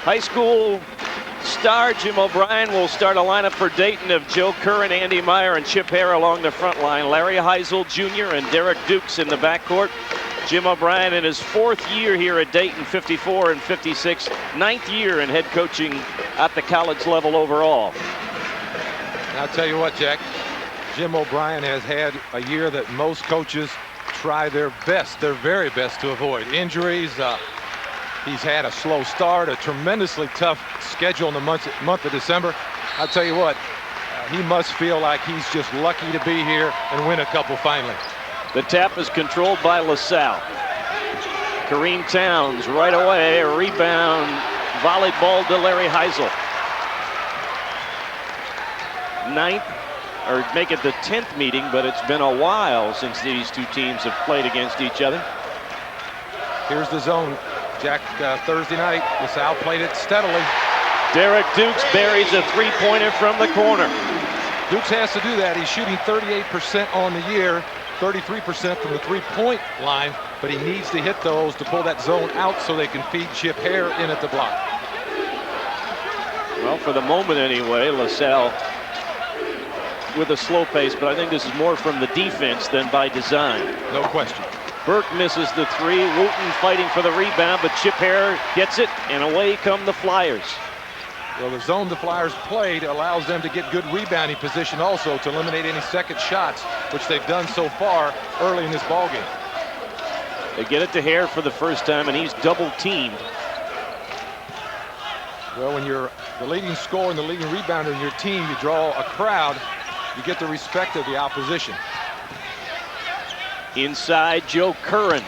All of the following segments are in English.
High school star Jim O'Brien will start a lineup for Dayton of Joe Curran, Andy Meyer, and Chip Hare along the front line. Larry Heisel Jr. and Derrick Dukes in the backcourt. Jim O'Brien in his 4th year here at Dayton, 54 and 56, 9th year in head coaching at the college level overall. I'll tell you what, Jack, Jim O'Brien has had a year that most coaches try their best, their very best, to avoid. Injuries. He's had a slow start, a tremendously tough schedule in the month of December. I'll tell you what, he must feel like he's just lucky to be here and win a couple finally. The tap is controlled by LaSalle. Kareem Townes right away, a rebound, volley ball to Larry Heisel. 9th, or make it the 10th meeting, but it's been a while since these two teams have played against each other. Here's the zone, Jack. Thursday night, LaSalle played it steadily. Derrick Dukes buries a three-pointer from the corner. Dukes has to do that. He's shooting 38% on the year, 33% from the three-point line, but he needs to hit those to pull that zone out so they can feed Chip Hare in at the block. Well, for the moment anyway, LaSalle with a slow pace, but I think this is more from the defense than by design. No question. Burke misses the three. Wooten fighting for the rebound, but Chip Hare gets it, and away come the Flyers. Well, the zone the Flyers played allows them to get good rebounding position also to eliminate any second shots, which they've done so far early in this ballgame. They get it to Hare for the first time, and he's double teamed. Well, when you're the leading scorer and the leading rebounder in your team, you draw a crowd, you get the respect of the opposition. Inside, Joe Curran.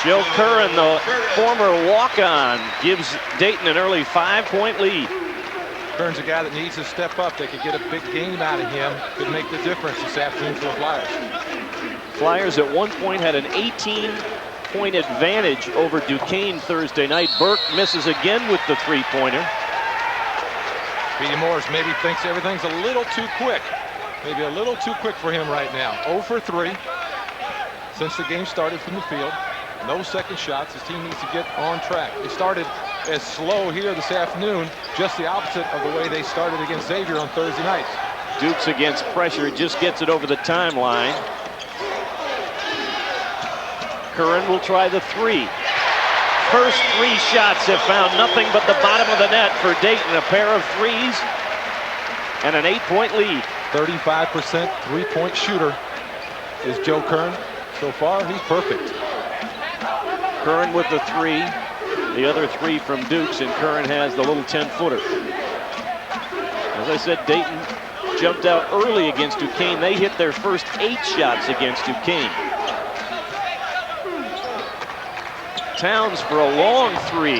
Joe Curran, the former walk-on, gives Dayton an early 5-point lead. Curran's a guy that needs to step up. They could get a big game out of him. Could make the difference this afternoon for the Flyers. Flyers at one point had an 18-point advantage over Duquesne Thursday night. Burke misses again with the three-pointer. Speedy Morris maybe thinks everything's a little too quick. Maybe a little too quick for him right now. 0 for 3 since the game started from the field. No second shots. His team needs to get on track. They started as slow here this afternoon, just the opposite of the way they started against Xavier on Thursday night. Dukes against pressure, just gets it over the timeline. Curran will try the three. First 3 shots have found nothing but the bottom of the net for Dayton. A pair of threes and an 8-point lead. 35% three-point shooter is Joe Curran. So far, he's perfect. Curran with the three, the other 3 from Dukes, and Curran has the little 10-footer. As I said, Dayton jumped out early against Duquesne. They hit their first 8 shots against Duquesne. Townes for a long 3.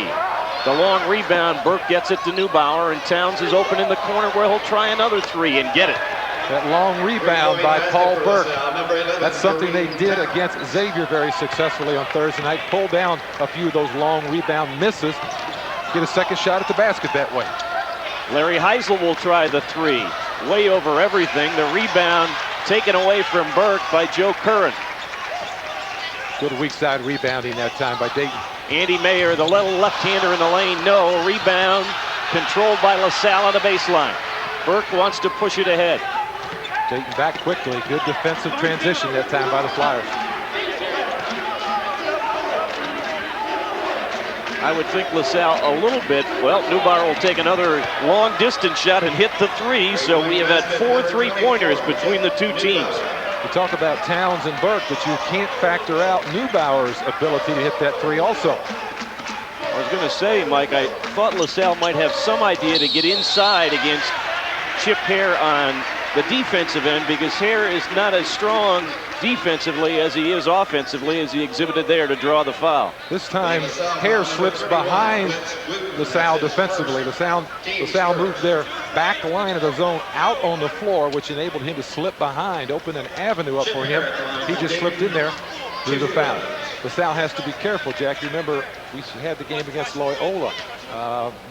The long rebound, Burke gets it to Neubauer, and Townes is open in the corner where he'll try another 3 and get it. That long rebound by Paul Burke. That's something they did against Xavier very successfully on Thursday night. Pull down a few of those long rebound misses. Get a second shot at the basket that way. Larry Heisel will try the 3. Way over everything. The rebound taken away from Burke by Joe Curran. Good weak side rebounding that time by Dayton. Andy Mayer, the little left-hander in the lane. No. Rebound controlled by LaSalle on the baseline. Burke wants to push it ahead. Dayton back quickly. Good defensive transition that time by the Flyers. I would think LaSalle a little bit. Well, Neubauer will take another long distance shot and hit the 3. So we have had 4 three-pointers between the two teams. We talk about Townes and Burke, but you can't factor out Neubauer's ability to hit that 3 also. I was going to say, Mike, I thought LaSalle might have some idea to get inside against Chip Hare on the defensive end, because Hare is not as strong defensively as he is offensively, as he exhibited there to draw the foul. This time, Hare slips behind LaSalle defensively. LaSalle moved their back line of the zone out on the floor, which enabled him to slip behind, open an avenue up for him. He just slipped in there through the foul. LaSalle has to be careful, Jack. You remember, we had the game against Loyola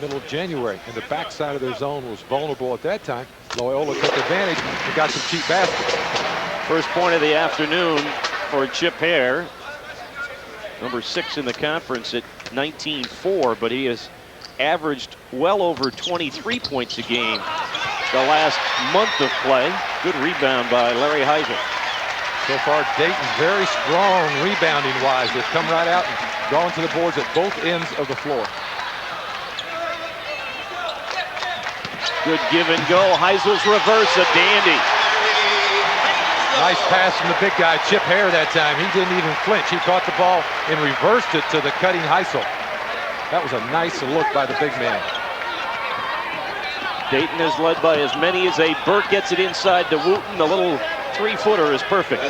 middle of January, and the backside of their zone was vulnerable at that time. Loyola took advantage and got some cheap baskets. First point of the afternoon for Chip Hare, number 6 in the conference at 19-4, but he has averaged well over 23 points a game the last month of play. Good rebound by Larry Heisel. So far, Dayton very strong rebounding-wise. They've come right out and gone to the boards at both ends of the floor. Good give and go. Heisel's reverse, a dandy. Nice pass from the big guy, Chip Hare, that time. He didn't even flinch. He caught the ball and reversed it to the cutting Heisel. That was a nice look by the big man. Dayton is led by as many as a Burke gets it inside to Wooten. The little three-footer is perfect.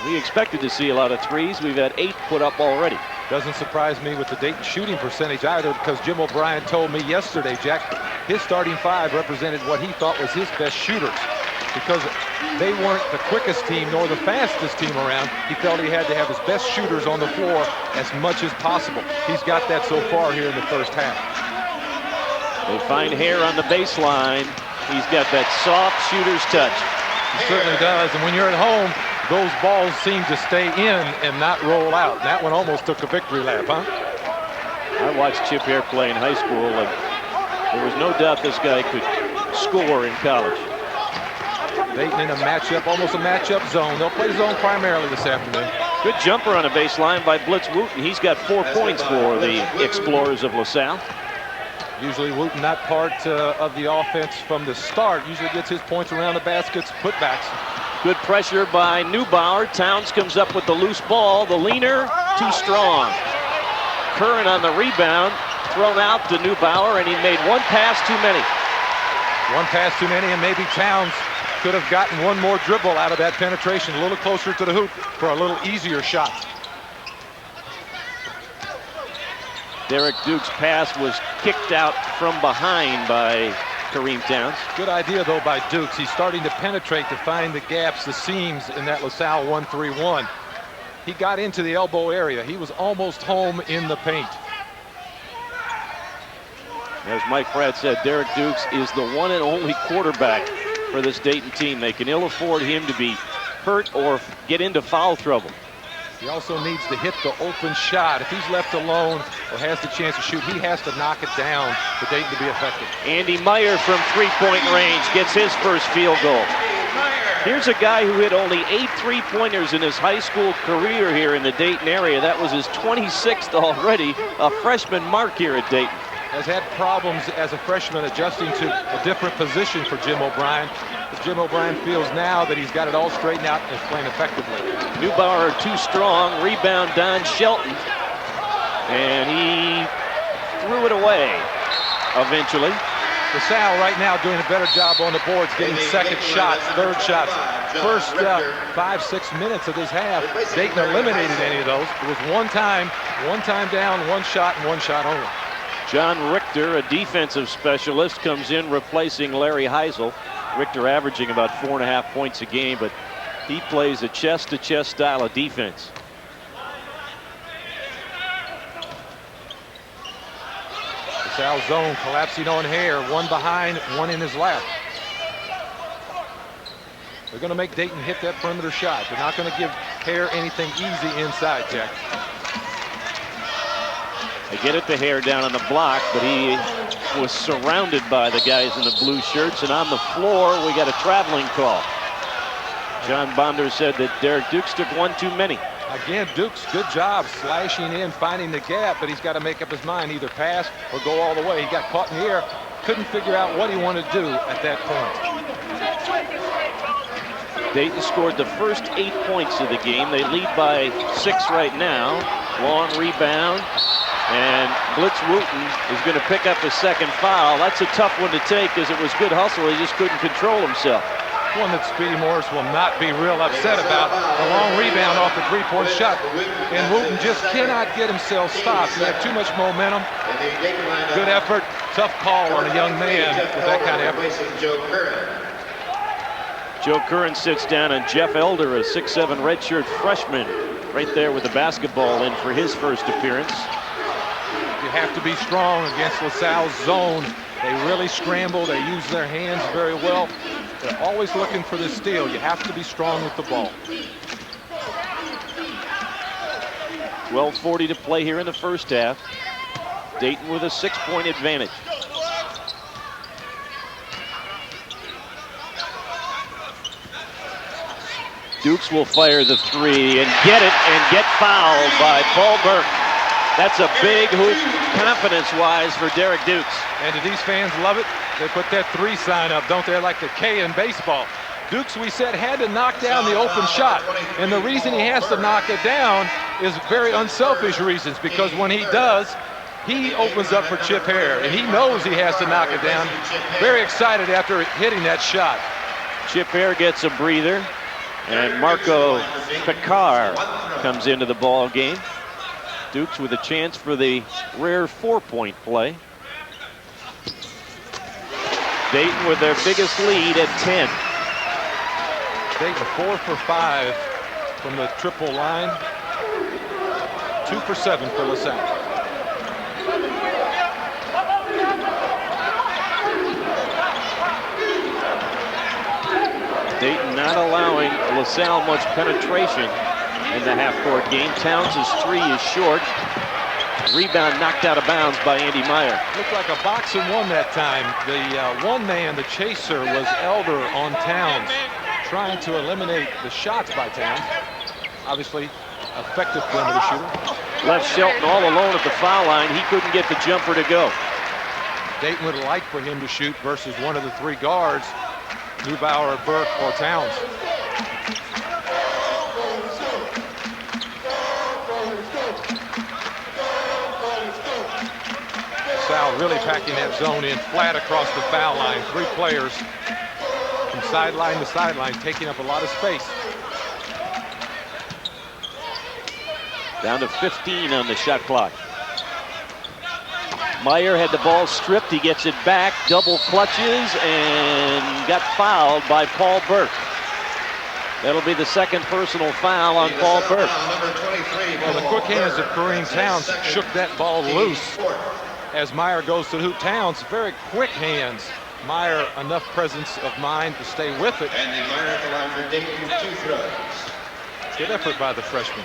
We expected to see a lot of threes. We've had 8 put up already. Doesn't surprise me with the Dayton shooting percentage either, because Jim O'Brien told me yesterday, Jack, his starting 5 represented what he thought was his best shooters. Because they weren't the quickest team nor the fastest team around, he felt he had to have his best shooters on the floor as much as possible. He's got that so far here in the first half. They find Hare on the baseline. He's got that soft shooter's touch. He certainly does, and when you're at home, those balls seem to stay in and not roll out. That one almost took a victory lap, huh? I watched Chip Hare play in high school, and there was no doubt this guy could score in college. Dayton in a matchup, almost a matchup zone. They'll play zone primarily this afternoon. Good jumper on a baseline by Blitz Wooten. He's got 4 points for the Explorers of LaSalle. Usually Wooten not part of the offense from the start. Usually gets his points around the baskets, putbacks. Good pressure by Neubauer. Townes comes up with the loose ball. The leaner, too strong. Curran on the rebound, thrown out to Neubauer, and he made one pass too many. One pass too many, and maybe Townes could have gotten one more dribble out of that penetration, a little closer to the hoop for a little easier shot. Derrick Dukes' pass was kicked out from behind by Kareem Townes. Good idea, though, by Dukes. He's starting to penetrate to find the gaps, the seams in that LaSalle 1-3-1. He got into the elbow area. He was almost home in the paint. As Mike Pratt said, Derrick Dukes is the one and only quarterback for this Dayton team. They can ill afford him to be hurt or get into foul trouble. He also needs to hit the open shot. If he's left alone or has the chance to shoot, he has to knock it down for Dayton to be effective. Andy Meyer from three-point range gets his first field goal. Here's a guy who hit only 8 three-pointers in his high school career here in the Dayton area. That was his 26th already, a freshman mark here at Dayton. Has had problems as a freshman adjusting to a different position for Jim O'Brien. But Jim O'Brien feels now that he's got it all straightened out and is playing effectively. Neubauer too strong, rebound Don Shelton. And he threw it away eventually. Salle right now doing a better job on the boards, getting second shots, third shots. First 5-6 minutes of this half, Dayton eliminated any of those. It was one time down, one shot, and one shot only. John Richter, a defensive specialist, comes in replacing Larry Heisel. Richter averaging about 4.5 points a game, but he plays a chest-to-chest style of defense. Salle zone collapsing on Hare, one behind, one in his lap. They're going to make Dayton hit that perimeter shot. They're not going to give Hare anything easy inside, Jack. They get it to Hare down on the block, but he was surrounded by the guys in the blue shirts, and on the floor we got a traveling call. John Bonder said that Derrick Dukes took one too many. Again, Dukes, good job slashing in, finding the gap, but he's got to make up his mind, either pass or go all the way. He got caught in the air, couldn't figure out what he wanted to do at that point. Dayton scored the first 8 points of the game. They lead by 6 right now. Long rebound. And Blitz Wooten is going to pick up a second foul. That's a tough one to take because it was good hustle. He just couldn't control himself. One that Speedy Morris will not be real upset about. The long rebound off the three-point shot. And Wooten just cannot get himself stopped. He had too much momentum. Good effort. Tough call on a young man with that kind of effort. Joe Curran sits down, and Jeff Elder, a 6'7" redshirt freshman, right there with the basketball in for his first appearance. You have to be strong against LaSalle's zone. They really scramble. They use their hands very well. They're always looking for the steal. You have to be strong with the ball. 12:40 to play here in the first half. Dayton with a 6-point advantage. Dukes will fire the three and get it and get fouled by Paul Burke. That's a big hoop confidence-wise for Derrick Dukes. And do these fans love it? They put that 3 sign up, don't they, like the K in baseball. Dukes, we said, had to knock down the open shot. And the reason he has to knock it down is very unselfish reasons, because when he does, he opens up for Chip Hare, and he knows he has to knock it down. Very excited after hitting that shot. Chip Hare gets a breather, and Marco Picard comes into the ball game. Dukes with a chance for the rare 4-point play. Dayton with their biggest lead at 10. Dayton 4 for 5 from the triple line. 2 for 7 for LaSalle. Dayton not allowing LaSalle much penetration in the half-court game. Townes' 3 is short. Rebound knocked out of bounds by Andy Meyer. Looked like a box and one that time. The one man, the chaser, was Elder on Townes, trying to eliminate the shots by Townes. Obviously, effective perimeter shooter. Left Shelton all alone at the foul line. He couldn't get the jumper to go. Dayton would like for him to shoot versus one of the 3 guards, Neubauer, Burke, or Townes. Salle really packing that zone in flat across the foul line. 3 players from sideline to sideline, taking up a lot of space. Down to 15 on the shot clock. Meyer had the ball stripped. He gets it back, double clutches, and got fouled by Paul Burke. That'll be the 2nd personal foul on Paul Burke. Well, the quick hands of Kareem Townes shook that ball loose as Meyer goes to the hoop. Townes, very quick hands. Meyer, enough presence of mind to stay with it. And the Meyer allowed for Dayton 2 throws. Good effort by the freshman.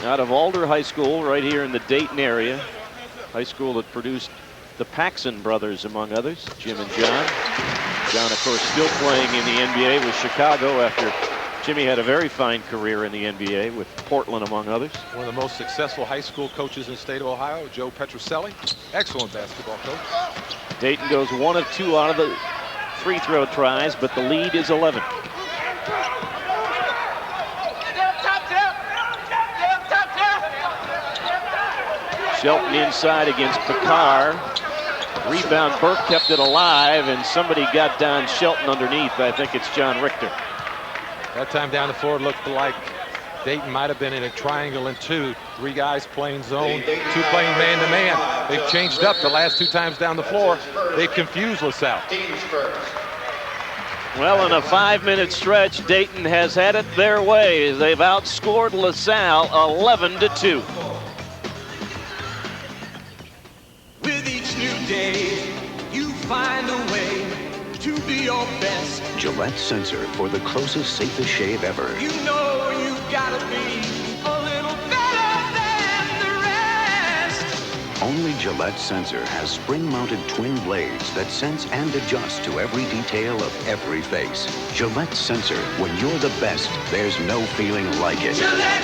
Out of Alder High School, right here in the Dayton area. High school that produced the Paxson brothers, among others, Jim and John. John, of course, still playing in the NBA with Chicago after Jimmy had a very fine career in the NBA with Portland, among others. One of the most successful high school coaches in the state of Ohio, Joe Petrucelli. Excellent basketball coach. Dayton goes 1 of 2 out of the free throw tries, but the lead is 11. Shelton inside against Picard. Rebound, Burke kept it alive, and somebody got down Shelton underneath. I think it's John Richter. That time down the floor looked like Dayton might have been in a triangle and 2. 3 guys playing zone, 2 playing man-to-man. They've changed up the last 2 times down the floor. They've confused LaSalle. Well, in a 5-minute stretch, Dayton has had it their way. They've outscored LaSalle 11-2. With each new day, you find a way to be your best. Gillette Sensor for the closest, safest shave ever. You know you gotta be a little better than the rest. Only Gillette Sensor has spring-mounted twin blades that sense and adjust to every detail of every face. Gillette Sensor, when you're the best, there's no feeling like it. Gillette,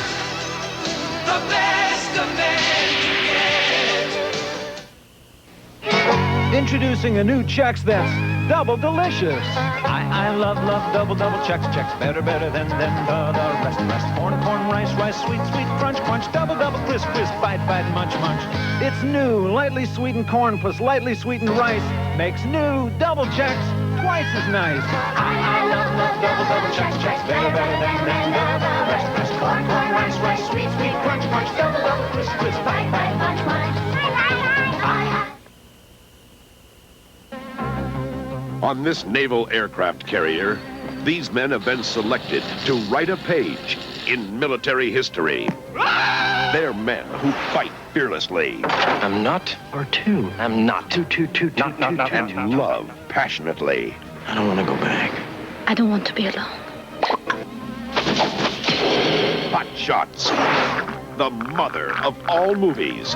the best of men to get. Introducing a new Chex that's double delicious. I love double Chex. Better than the rest. Corn, rice, sweet, crunch, double, crisp, bite, munch. It's new, lightly sweetened corn plus lightly sweetened rice makes new double Chex twice as nice. I love double Chex. Better than the rest. Corn, rice, sweet, crunch, double, crisp, bite, munch. On this naval aircraft carrier, these men have been selected to write a page in military history. They're men who fight fearlessly. I'm not, or two. I'm not. Not. And love passionately. I don't want to go back. I don't want to be alone. Hot Shots, the mother of all movies.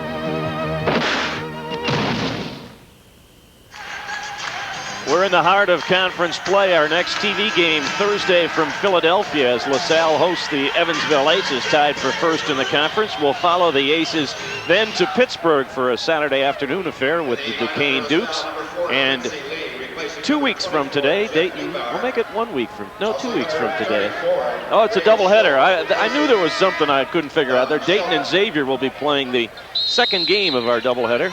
We're in the heart of conference play. Our next TV game Thursday from Philadelphia as LaSalle hosts the Evansville Aces, tied for first in the conference. We'll follow the Aces then to Pittsburgh for a Saturday afternoon affair with the Duquesne Dukes. And 2 weeks from today, Dayton, we'll make it 1 week from, no, 2 weeks from today. Oh, it's a doubleheader. I knew there was something I couldn't figure out there. Dayton and Xavier will be playing the second game of our doubleheader.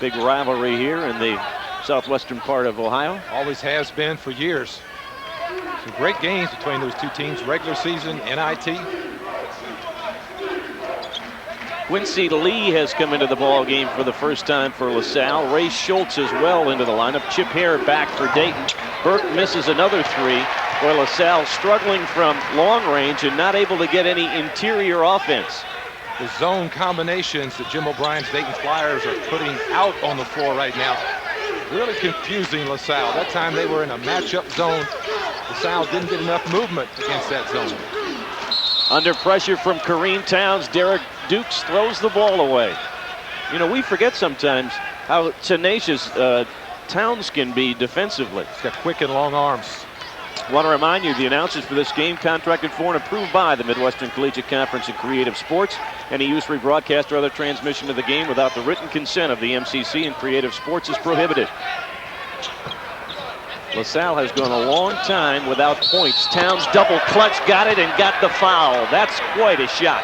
Big rivalry here in the southwestern part of Ohio. Always has been for years. Some great games between those two teams, regular season, NIT. Quincy Lee has come into the ball game for the first time for LaSalle. Ray Schultz as well into the lineup. Chip Hare back for Dayton. Burke misses another three, where LaSalle struggling from long range and not able to get any interior offense. The zone combinations that Jim O'Brien's Dayton Flyers are putting out on the floor right now, really confusing LaSalle. That time they were in a matchup zone. LaSalle didn't get enough movement against that zone. Under pressure from Kareem Townes, Derrick Dukes throws the ball away. You know, we forget sometimes how tenacious Townes can be defensively. He's got quick and long arms. Want to remind you, the announcers for this game contracted for and approved by the Midwestern Collegiate Conference in Creative Sports. Any use, rebroadcast, or other transmission of the game without the written consent of the MCC and Creative Sports is prohibited. LaSalle has gone a long time without points. Townes double clutch, got it, and got the foul. That's quite a shot.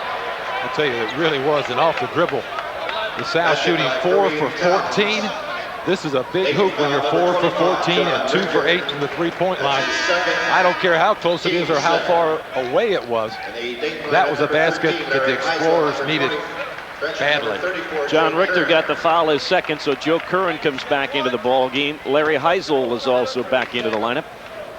I'll tell you, it really was an off the dribble. LaSalle shooting 4 for 14. This is a big hoop when you're 4 for 14 and 2 for 8 from the three-point line. I don't care how close it is or how far away it was. That was a basket that the Explorers needed badly. John Richter got the foul, his second, so Joe Curran comes back into the ball game. Larry Heisel is also back into the lineup.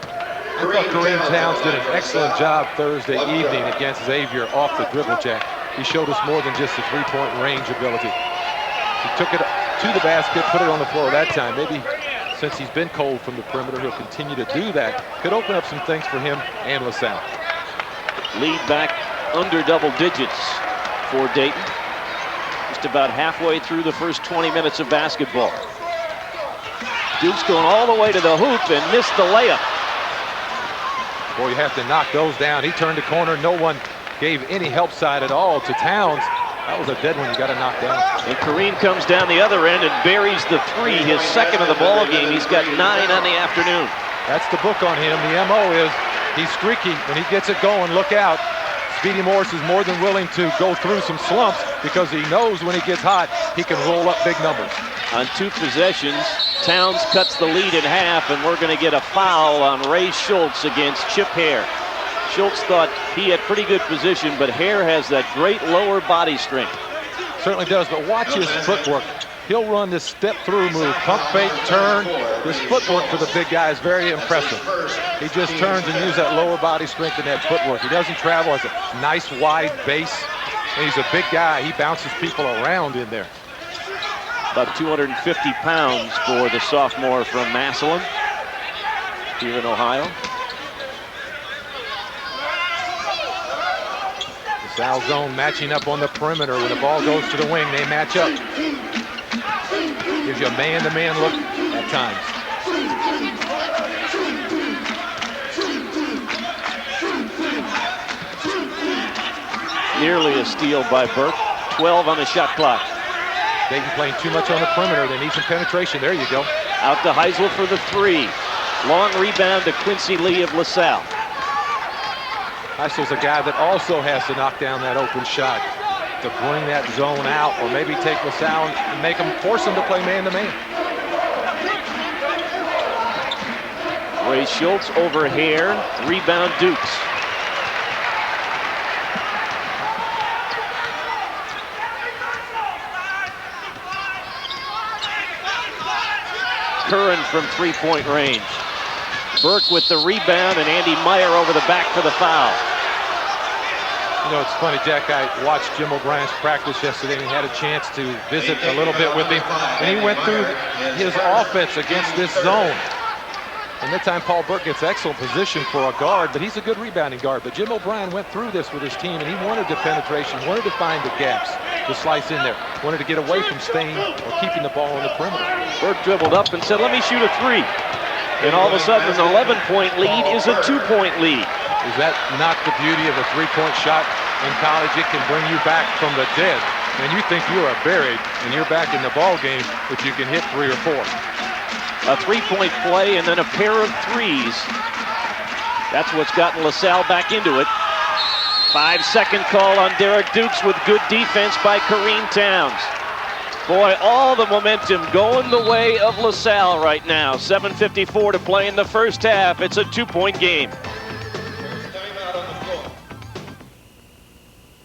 I thought Kareem Townes did an excellent job Thursday evening against Xavier off the dribble, Jack. He showed us more than just the three-point range ability. He took it to the basket, put it on the floor that time. Maybe since he's been cold from the perimeter, he'll continue to do that. Could open up some things for him and LaSalle. Lead back under double digits for Dayton. Just about halfway through the first 20 minutes of basketball. Dukes going all the way to the hoop and missed the layup. Boy, you have to knock those down. He turned the corner. No one gave any help side at all to Townes. That was a dead one you got to knock down. And Kareem comes down the other end and buries the three, his second of the ball game. He's got 9 on the afternoon. That's the book on him. The MO is he's streaky. When he gets it going, look out. Speedy Morris is more than willing to go through some slumps because he knows when he gets hot, he can roll up big numbers. On 2 possessions, Townes cuts the lead in half, and we're going to get a foul on Ray Schultz against Chip Hare. Schultz thought he had pretty good position, but Hare has that great lower body strength. Certainly does, but watch his footwork. He'll run this step-through move, pump fake, turn. This footwork for the big guy is very impressive. He just turns and uses that lower body strength and that footwork. He doesn't travel, has a nice wide base. And he's a big guy. He bounces people around in there. About 250 pounds for the sophomore from Massillon here in Ohio. LaSalle zone matching up on the perimeter. When the ball goes to the wing, they match up. Gives you a man-to-man look at times. Nearly a steal by Burke. 12 on the shot clock. Dayton playing too much on the perimeter. They need some penetration. There you go. Out to Heisel for the three. Long rebound to Quincy Lee of LaSalle. Heisel's a guy that also has to knock down that open shot to bring that zone out, or maybe take LaSalle and make them, force them to play man-to-man. Ray Schultz over Hare. Rebound Dukes. Curran from three-point range. Burke with the rebound, and Andy Meyer over the back for the foul. You know, it's funny, Jack, I watched Jim O'Brien's practice yesterday and had a chance to visit a little bit with him. And he went through his offense against this zone. And that time Paul Burke gets excellent position for a guard, but he's a good rebounding guard. But Jim O'Brien went through this with his team, and he wanted the penetration, wanted to find the gaps, to slice in there, wanted to get away from staying or keeping the ball on the perimeter. Burke dribbled up and said, let me shoot a 3. And all of a sudden, an 11-point lead is a 2-point lead. Is that not the beauty of a 3-point shot in college? It can bring you back from the dead. And you think you are buried, and you're back in the ball game, but you can hit 3 or 4. A 3-point play and then a pair of 3s. That's what's gotten LaSalle back into it. 5-second call on Derrick Dukes with good defense by Kareem Townes. Boy, all the momentum going the way of LaSalle right now. 7:54 to play in the first half. It's a 2-point game.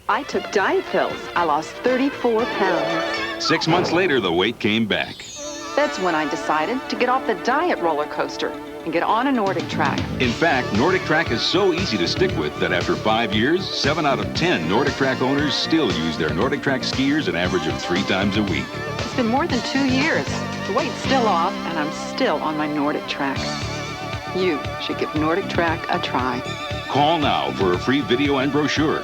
I took diet pills. I lost 34 pounds. 6 months later, the weight came back. That's when I decided to get off the diet roller coaster and get on a Nordic Track. In fact, Nordic Track is so easy to stick with that after 5 years, 7 out of 10 Nordic Track owners still use their Nordic Track skiers an average of 3 times a week. It's been more than 2 years. The weight's still off, and I'm still on my Nordic Track. You should give Nordic Track a try. Call now for a free video and brochure.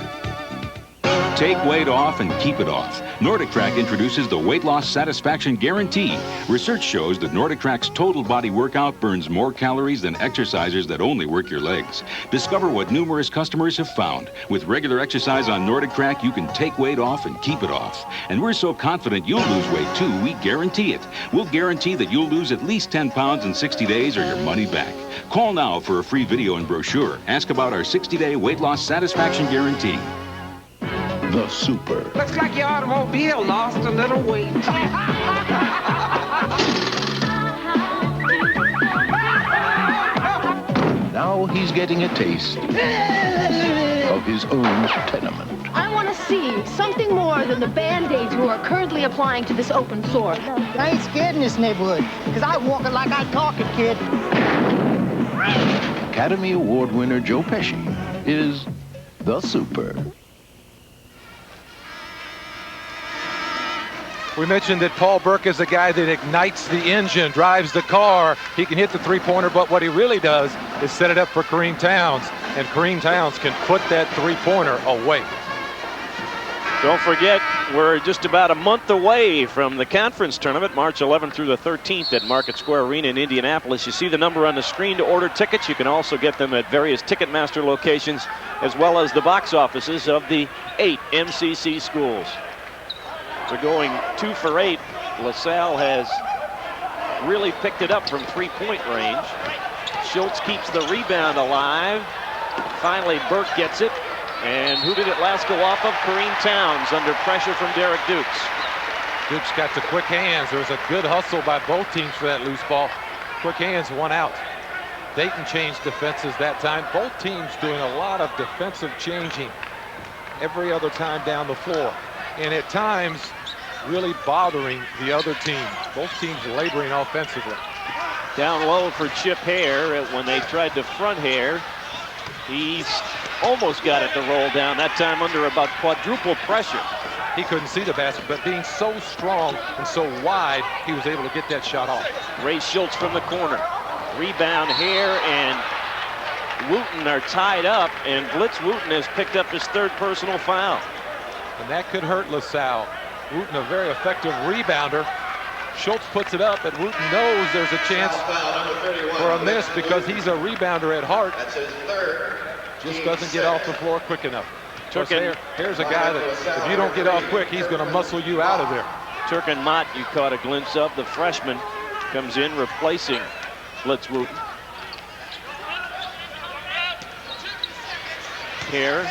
Take weight off and keep it off. Nordic Track introduces the Weight Loss Satisfaction Guarantee. Research shows that Nordic Track's total body workout burns more calories than exercisers that only work your legs. Discover what numerous customers have found. With regular exercise on Nordic Track, you can take weight off and keep it off. And we're so confident you'll lose weight too, we guarantee it. We'll guarantee that you'll lose at least 10 pounds in 60 days or your money back. Call now for a free video and brochure. Ask about our 60-day Weight Loss Satisfaction Guarantee. The Super. Looks like your automobile lost a little weight. Now he's getting a taste of his own tenement. I want to see something more than the Band-Aids you are currently applying to this open sore. I ain't scared in this neighborhood, because I walk it like I talk it, kid. Academy Award winner Joe Pesci is the Super. We mentioned that Paul Burke is a guy that ignites the engine, drives the car. He can hit the 3-pointer, but what he really does is set it up for Kareem Townes, and Kareem Townes can put that 3-pointer away. Don't forget, we're just about a month away from the conference tournament, March 11th through the 13th at Market Square Arena in Indianapolis. You see the number on the screen to order tickets. You can also get them at various Ticketmaster locations, as well as the box offices of the 8 MCC schools. They're going 2 for 8. LaSalle has really picked it up from 3-point range. Schultz keeps the rebound alive. Finally, Burke gets it. And who did it last go off of? Kareem Townes under pressure from Derrick Dukes. Dukes got the quick hands. There was a good hustle by both teams for that loose ball. Quick hands, 1 out. Dayton changed defenses that time. Both teams doing a lot of defensive changing every other time down the floor. And at times, really bothering the other team. Both teams laboring offensively. Down low for Chip Hare when they tried to front Hare. He's almost got it to roll down, that time under about quadruple pressure. He couldn't see the basket, but being so strong and so wide, he was able to get that shot off. Ray Schultz from the corner. Rebound, Hare and Wooten are tied up, and Blitz Wooten has picked up his 3rd personal foul. And that could hurt LaSalle. Wooten, a very effective rebounder. Schultz puts it up, and Wooten knows there's a chance for a miss because he's a rebounder at heart. That's his 3rd. Just doesn't get off the floor quick enough. Here's a guy that if you don't get off quick, he's going to muscle you out of there. Turkin Mott, you caught a glimpse of. The freshman comes in replacing Blitz Wooten. Hare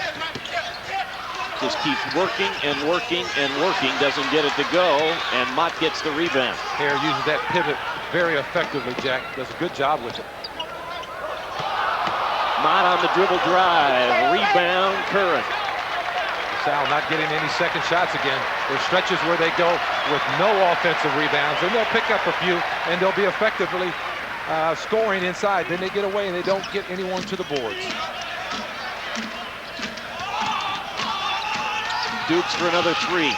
just keeps working and working and working, doesn't get it to go, and Mott gets the rebound. Hare uses that pivot very effectively, Jack. Does a good job with it. Mott on the dribble drive, rebound, Curran. Sal not getting any second shots again. There's stretches where they go with no offensive rebounds, and they'll pick up a few, and they'll be effectively scoring inside. Then they get away, and they don't get anyone to the boards. Dukes for another three.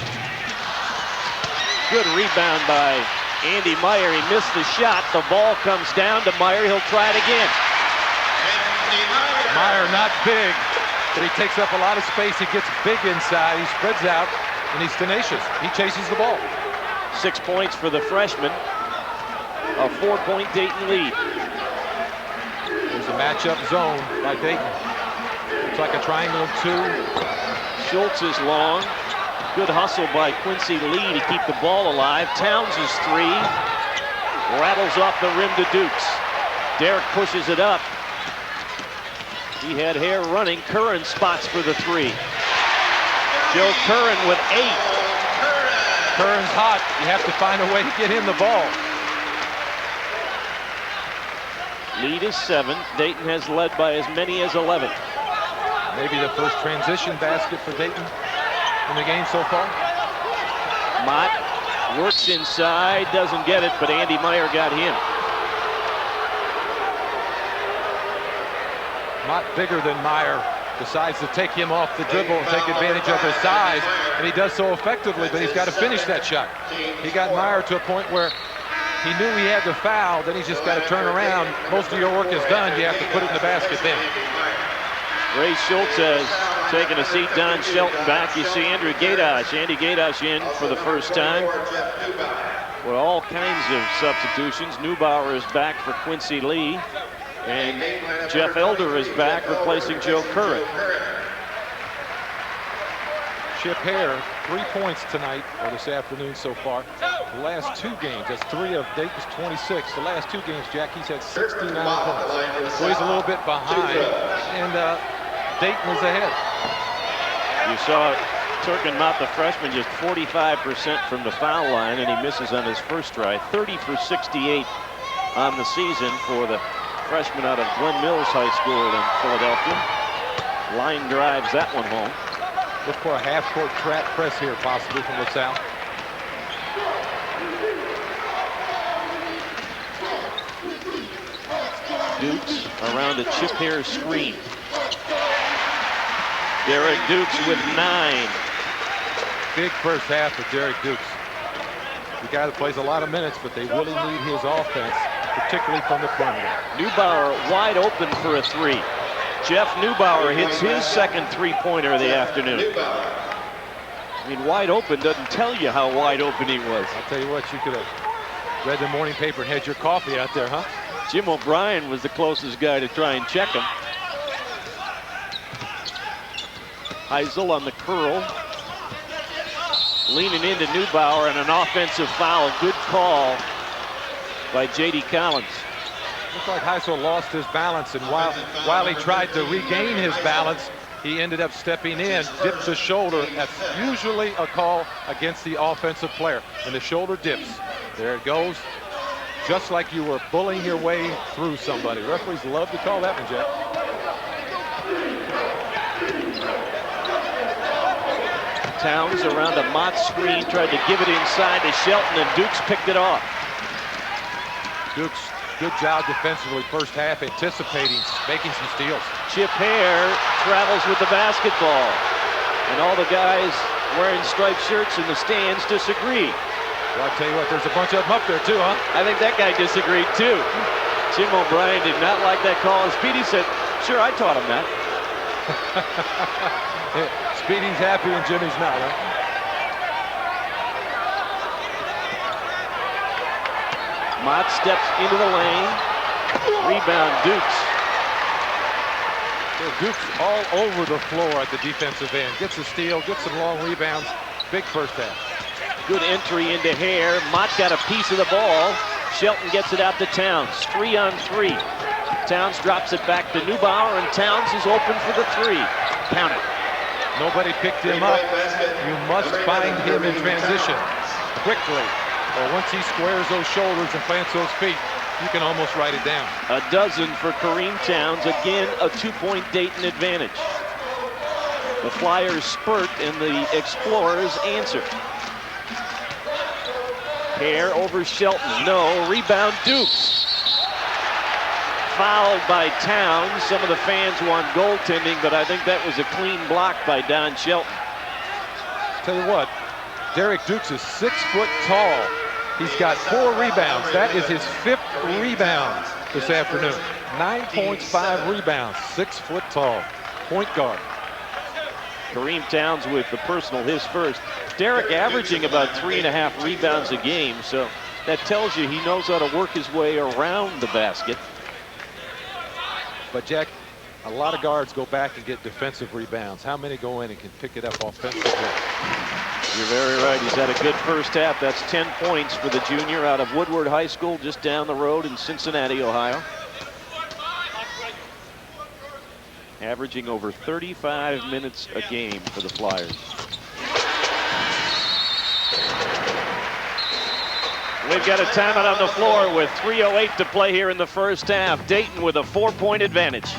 Good rebound by Andy Meyer. He missed the shot. The ball comes down to Meyer. He'll try it again. Meyer not big, but he takes up a lot of space. He gets big inside. He spreads out, and he's tenacious. He chases the ball. 6 points for the freshman. A 4-point Dayton lead. There's a matchup zone by Dayton. Looks like a triangle of two. Schultz is long. Good hustle by Quincy Lee to keep the ball alive. Townes is three. Rattles off the rim to Dukes. Derrick pushes it up. He had Hare running. Curran spots for the three. Joe Curran with 8. Curran's hot. You have to find a way to get him the ball. Lead is 7. Dayton has led by as many as 11. Maybe the first transition basket for Dayton in the game so far. Mott works inside, doesn't get it, but Andy Meyer got him. Mott bigger than Meyer, decides to take him off the dribble and take advantage of his size, and he does so effectively, but he's got to finish that shot. He got Meyer to a point where he knew he had to foul, then he's just got to turn around. Most of your work is done, you have to put it in the basket then. Ray Schultz has taken a seat. Don Shelton back. You see Andy Gaidosh in for the first time. With all kinds of substitutions. Neubauer is back for Quincy Lee. And Jeff Elder is back replacing Joe Curran. Chip Hare, 3 points tonight or this afternoon so far. The last 2 games, that's 3 of Dayton's 26. The last 2 games, Jack, he's had 69 points. So he's a little bit behind, and Dayton is ahead. You saw Turkin Mott, the freshman, just 45% from the foul line, and he misses on his first try. 30 for 68 on the season for the freshman out of Glen Mills High School in Philadelphia. Line drives that one home. Look for a half-court trap press here, possibly from LaSalle. Dukes around a Chip Hare screen. Derrick Dukes with 9. Big first half of Derrick Dukes. The guy that plays a lot of minutes, but they really need his offense, particularly from the perimeter. Neubauer wide open for a 3. Jeff Neubauer hits his second three-pointer of the afternoon. I mean, wide open doesn't tell you how wide open he was. I'll tell you what, you could have read the morning paper and had your coffee out there, huh? Jim O'Brien was the closest guy to try and check him. Heisel on the curl. Leaning into Neubauer, and an offensive foul. Good call by J.D. Collins. Looks like Heisel lost his balance, and while he tried to regain his balance, he ended up stepping in, dips his shoulder. That's usually a call against the offensive player. When the shoulder dips, there it goes. Just like you were bullying your way through somebody. Referees love to call that one, Jeff. Townes around a Mott screen, tried to give it inside to Shelton, and Dukes picked it off. Dukes, good job defensively first half, anticipating, making some steals. Chip Hare travels with the basketball, and all the guys wearing striped shirts in the stands disagree. Well, I'll tell you what, there's a bunch of them up there too, huh? I think that guy disagreed too. Jim O'Brien did not like that call, and Speedy said, sure, I taught him that. Speedy's happy and Jimmy's not, huh? Mott steps into the lane. Rebound, Dukes. So Dukes all over the floor at the defensive end. Gets a steal, gets some long rebounds. Big first half. Good entry into Hare. Mott got a piece of the ball. Shelton gets it out to Townes. 3-on-3. Townes drops it back to Neubauer, and Townes is open for the 3. Count it. Nobody picked him up. You must find him in transition quickly, or once he squares those shoulders and plants those feet, you can almost write it down. A dozen for Kareem Townes. Again, a 2-point Dayton advantage. The Flyers spurt and the Explorers answer. Hare over Shelton. No. Rebound, Dukes. Fouled by Townes. Some of the fans want goaltending, but I think that was a clean block by Don Shelton. Tell you what, Derrick Dukes is 6 foot tall. He's got 4 rebounds. That is his 5th rebound this afternoon. 9 points, 5 rebounds, 6 foot tall. Point guard. Kareem Townes with the personal, his first. Derrick averaging about 3.5 rebounds a game, so that tells you he knows how to work his way around the basket. But Jack, a lot of guards go back and get defensive rebounds. How many go in and can pick it up offensively? You're very right. He's had a good first half. That's 10 points for the junior out of Woodward High School just down the road in Cincinnati, Ohio. Averaging over 35 minutes a game for the Flyers. We've got a timeout on the floor with 3:08 to play here in the first half. Dayton with a 4-point advantage.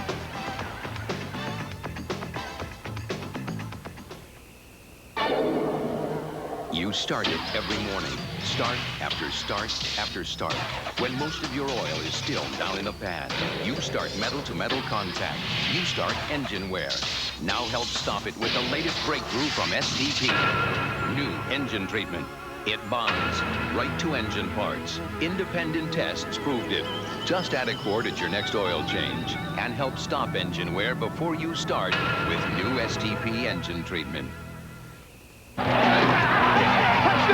You start it every morning. Start after start after start. When most of your oil is still down in the pad, you start metal-to-metal contact. You start engine wear. Now help stop it with the latest breakthrough from STP. New engine treatment. It bonds right to engine parts. Independent tests proved it. Just add a quart at your next oil change and help stop engine wear before you start with new STP engine treatment.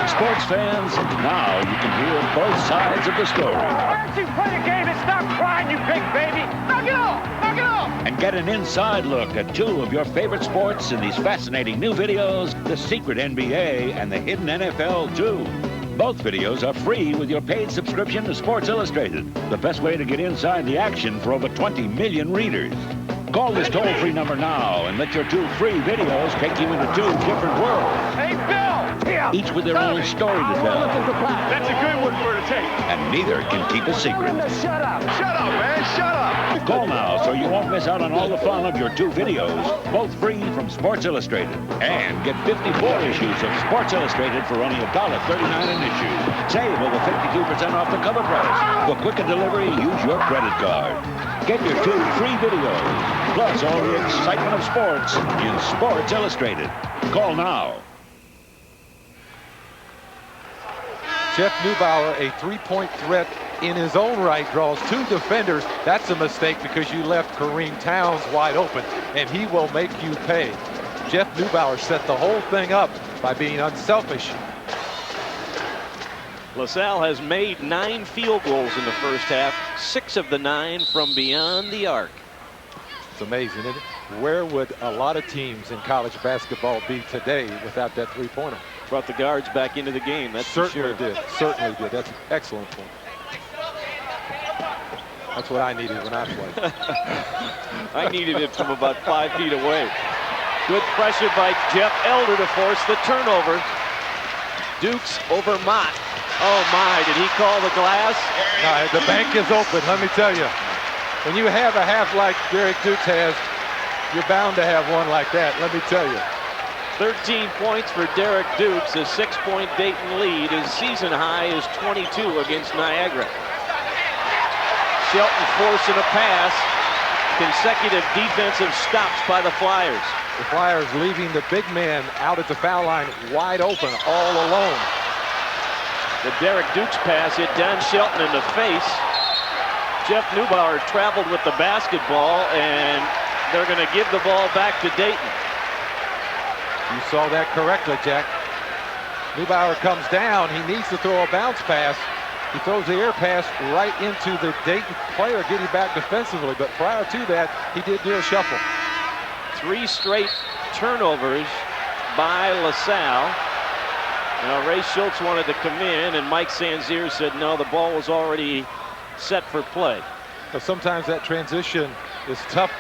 Sports fans, now you can hear both sides of the story. Why don't you play the game and stop crying, you big baby? Knock it off! Knock it off! And get an inside look at 2 of your favorite sports in these fascinating new videos, the secret NBA and the hidden NFL too. Both videos are free with your paid subscription to Sports Illustrated, the best way to get inside the action for over 20 million readers. Call this toll-free number now and let your 2 free videos take you into 2 different worlds. Hey, Bill! Here. Each with their own story to tell. That's a good one for the tape. And neither can keep a secret. Shut up! Shut up, man! Shut up! Call now so you won't miss out on all the fun of your 2 videos, both free from Sports Illustrated. And get 54 issues of Sports Illustrated for only $1.39 an issue. Save over 52% off the cover price. For quicker delivery, use your credit card. Get your 2 free videos, plus all the excitement of sports in Sports Illustrated. Call now. Jeff Neubauer, a 3-point threat in his own right, draws 2 defenders. That's a mistake because you left Kareem Townes wide open, and he will make you pay. Jeff Neubauer set the whole thing up by being unselfish. LaSalle has made 9 field goals in the first half, 6 of the 9 from beyond the arc. It's amazing, isn't it? Where would a lot of teams in college basketball be today without that 3-pointer? Brought the guards back into the game, that's certainly for sure. did. Certainly did. That's an excellent point. That's what I needed when I played. I needed it from about 5 feet away. Good pressure by Jeff Elder to force the turnover. Dukes over Mott. Oh my, did he call the glass? No, the bank is open, let me tell you. When you have a half like Derrick Dukes has, you're bound to have one like that, let me tell you. 13 points for Derrick Dukes, a 6-point Dayton lead. His season high is 22 against Niagara. Shelton forcing a pass. Consecutive defensive stops by the Flyers. The Flyers leaving the big man out at the foul line wide open, all alone. The Derrick Dukes pass hit Don Shelton in the face. Jeff Neubauer traveled with the basketball, and they're going to give the ball back to Dayton. You saw that correctly, Jack. Neubauer comes down. He needs to throw a bounce pass. He throws the air pass right into the Dayton player, getting back defensively. But prior to that, he did do a shuffle. 3 straight turnovers by LaSalle. Now, Ray Schultz wanted to come in, and Mike Sanzier said no, the ball was already set for play. But sometimes that transition is tough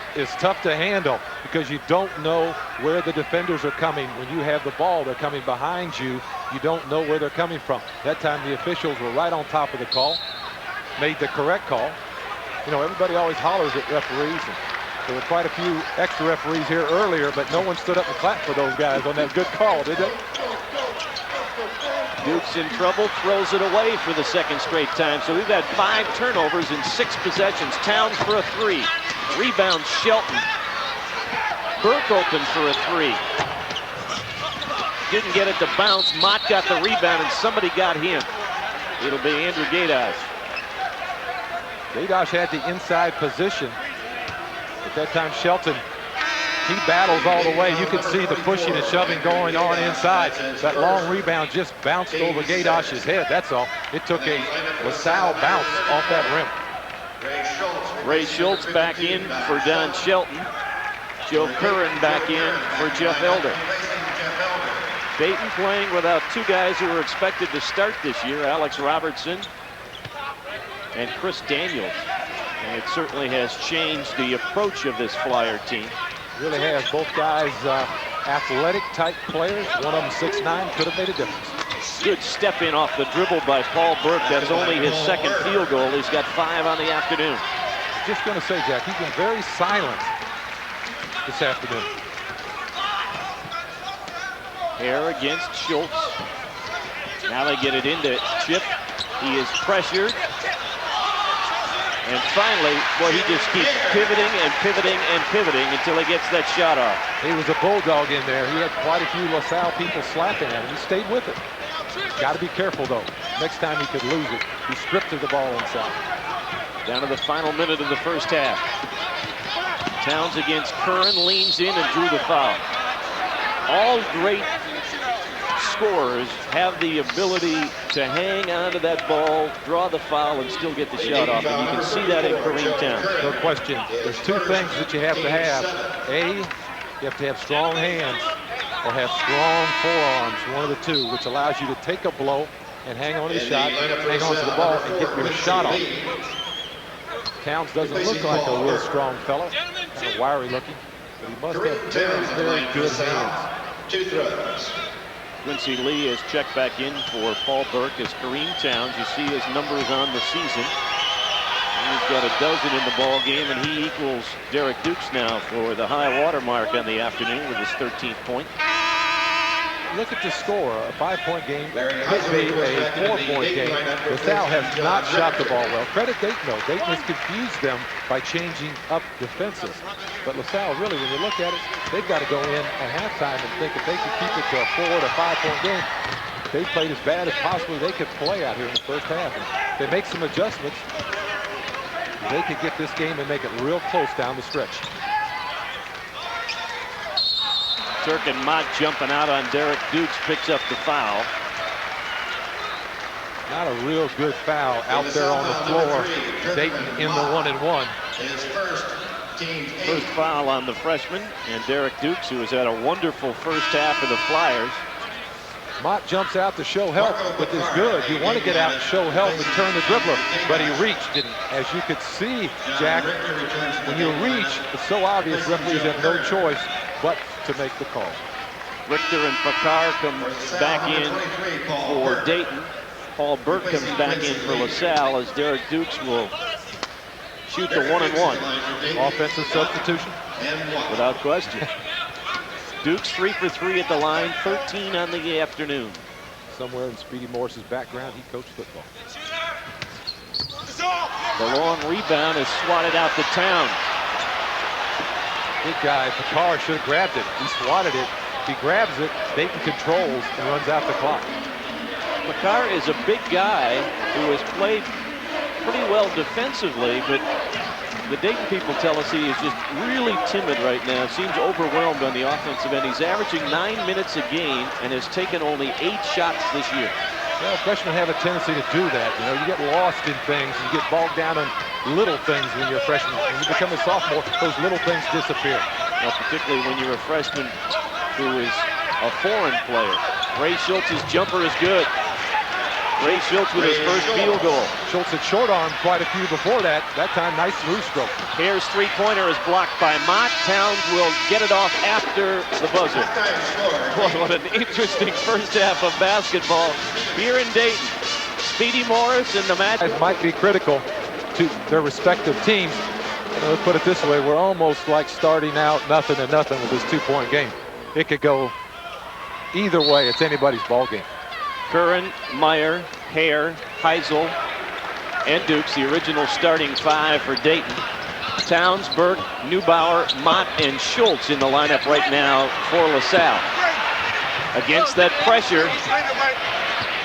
to handle because you don't know where the defenders are coming. When you have the ball, they're coming behind you. You don't know where they're coming from. That time the officials were right on top of the call, made the correct call. You know, everybody always hollers at referees. And there were quite a few extra referees here earlier, but no one stood up and clapped for those guys on that good call, did they? Dukes in trouble, throws it away for the 2nd straight time. So we've had 5 turnovers in 6 possessions. Townes for a 3. Rebound Shelton. Burke open for a 3. didn't get it to bounce. Mott got the rebound, and somebody got him. It'll be Andrew Gaydosh. Gaydosh had the inside position. At that time, Shelton, he battles all the way. You can see the pushing and shoving going on inside. That long rebound just bounced over Gaydosh's head, that's all. It took a LaSalle bounce off that rim. Ray Schultz back in for Don Shelton. Joe Curran back in for Jeff Elder. Dayton playing without two guys who were expected to start this year, Alex Robertson and Chris Daniels. And it certainly has changed the approach of this Flyer team. Really has. Both guys athletic type players. One of them 6'9", could have made a difference. Good step in off the dribble by Paul Burke. That's only his second field goal. He's got 5 on the afternoon. Just going to say, Jack, he's been very silent this afternoon. Hare against Schultz. Now they get it into Chip. He is pressured. And finally, well, he just keeps pivoting and pivoting and pivoting until he gets that shot off. He was a bulldog in there. He had quite a few LaSalle people slapping at him. He stayed with it. Got to be careful, though. Next time he could lose it. He stripped the ball inside. Down to the final minute of the first half. Townes against Curran, leans in and drew the foul. All great scorers have the ability to hang onto that ball, draw the foul, and still get the shot off. And you can see that in Kareem Townes. No question. There's two things that you have to have. A, you have to have strong hands or have strong forearms, one of the two, which allows you to take a blow and hang on to the shot, hang on to the ball, and get your shot off. Townes doesn't look like a real strong fella, kind of wiry looking, but he must have very, very good hands. Two throws. Quincy Lee has checked back in for Paul Burke as Kareem Townes. You see his numbers on the season. He's got a dozen in the ball game, and he equals Derrick Dukes now for the high water mark on the afternoon with his 13th point. Look at the score. A 5-point game could be a 4-point game. LaSalle has not shot the ball well. Credit Dayton, though. Dayton has confused them by changing up defenses. But LaSalle, really, when you look at it, they've got to go in at halftime and think if they can keep it to a 4- to 5-point game, they played as bad as possibly they could play out here in the first half. And if they make some adjustments, they could get this game and make it real close down the stretch. Turk and Mott jumping out on Derrick Dukes, picks up the foul. Not a real good foul out there on the floor. Dayton in the 1-and-1. First foul on the freshman, and Derrick Dukes, who has had a wonderful first half for the Flyers. Mott jumps out to show help, but is good. You want to get out and show help and turn the dribbler, but he reached. And as you could see, Jack, when you reach, it's so obvious referees have no choice but to make the call. Richter and Fakar come back in for Dayton. Paul Burke comes back in for LaSalle as Derrick Dukes will shoot the 1-and-1. Offensive substitution? Without question. Dukes 3 for 3 at the line, 13 on the afternoon. Somewhere in Speedy Morris's background, he coached football. The long rebound is swatted out to Townes. Big guy, Fakar should have grabbed it. He swatted it. He grabs it, Dayton controls and runs out the clock. Fakar is a big guy who has played pretty well defensively, but the Dayton people tell us he is just really timid right now. Seems overwhelmed on the offensive end. He's averaging 9 minutes a game and has taken only 8 shots this year. Well, freshmen have a tendency to do that. You know, you get lost in things. You get bogged down on little things when you're a freshman. When you become a sophomore, those little things disappear. Well, particularly when you're a freshman who is a foreign player. Ray Schultz's jumper is good. Ray Schultz with his first field goal. Schultz had short armed quite a few before that. That time, nice smooth stroke. Hare's three-pointer is blocked by Mott. Townes will get it off after the buzzer. Boy, what an interesting first half of basketball here in Dayton. Speedy Morris and the match. It might be critical to their respective teams. Let's put it this way. We're almost like starting out nothing to nothing with this 2-point game. It could go either way. It's anybody's ball game. Curran, Meyer, Hare, Heisel, and Dukes, the original starting 5 for Dayton. Townes, Burke, Neubauer, Mott, and Schultz in the lineup right now for LaSalle. Against that pressure,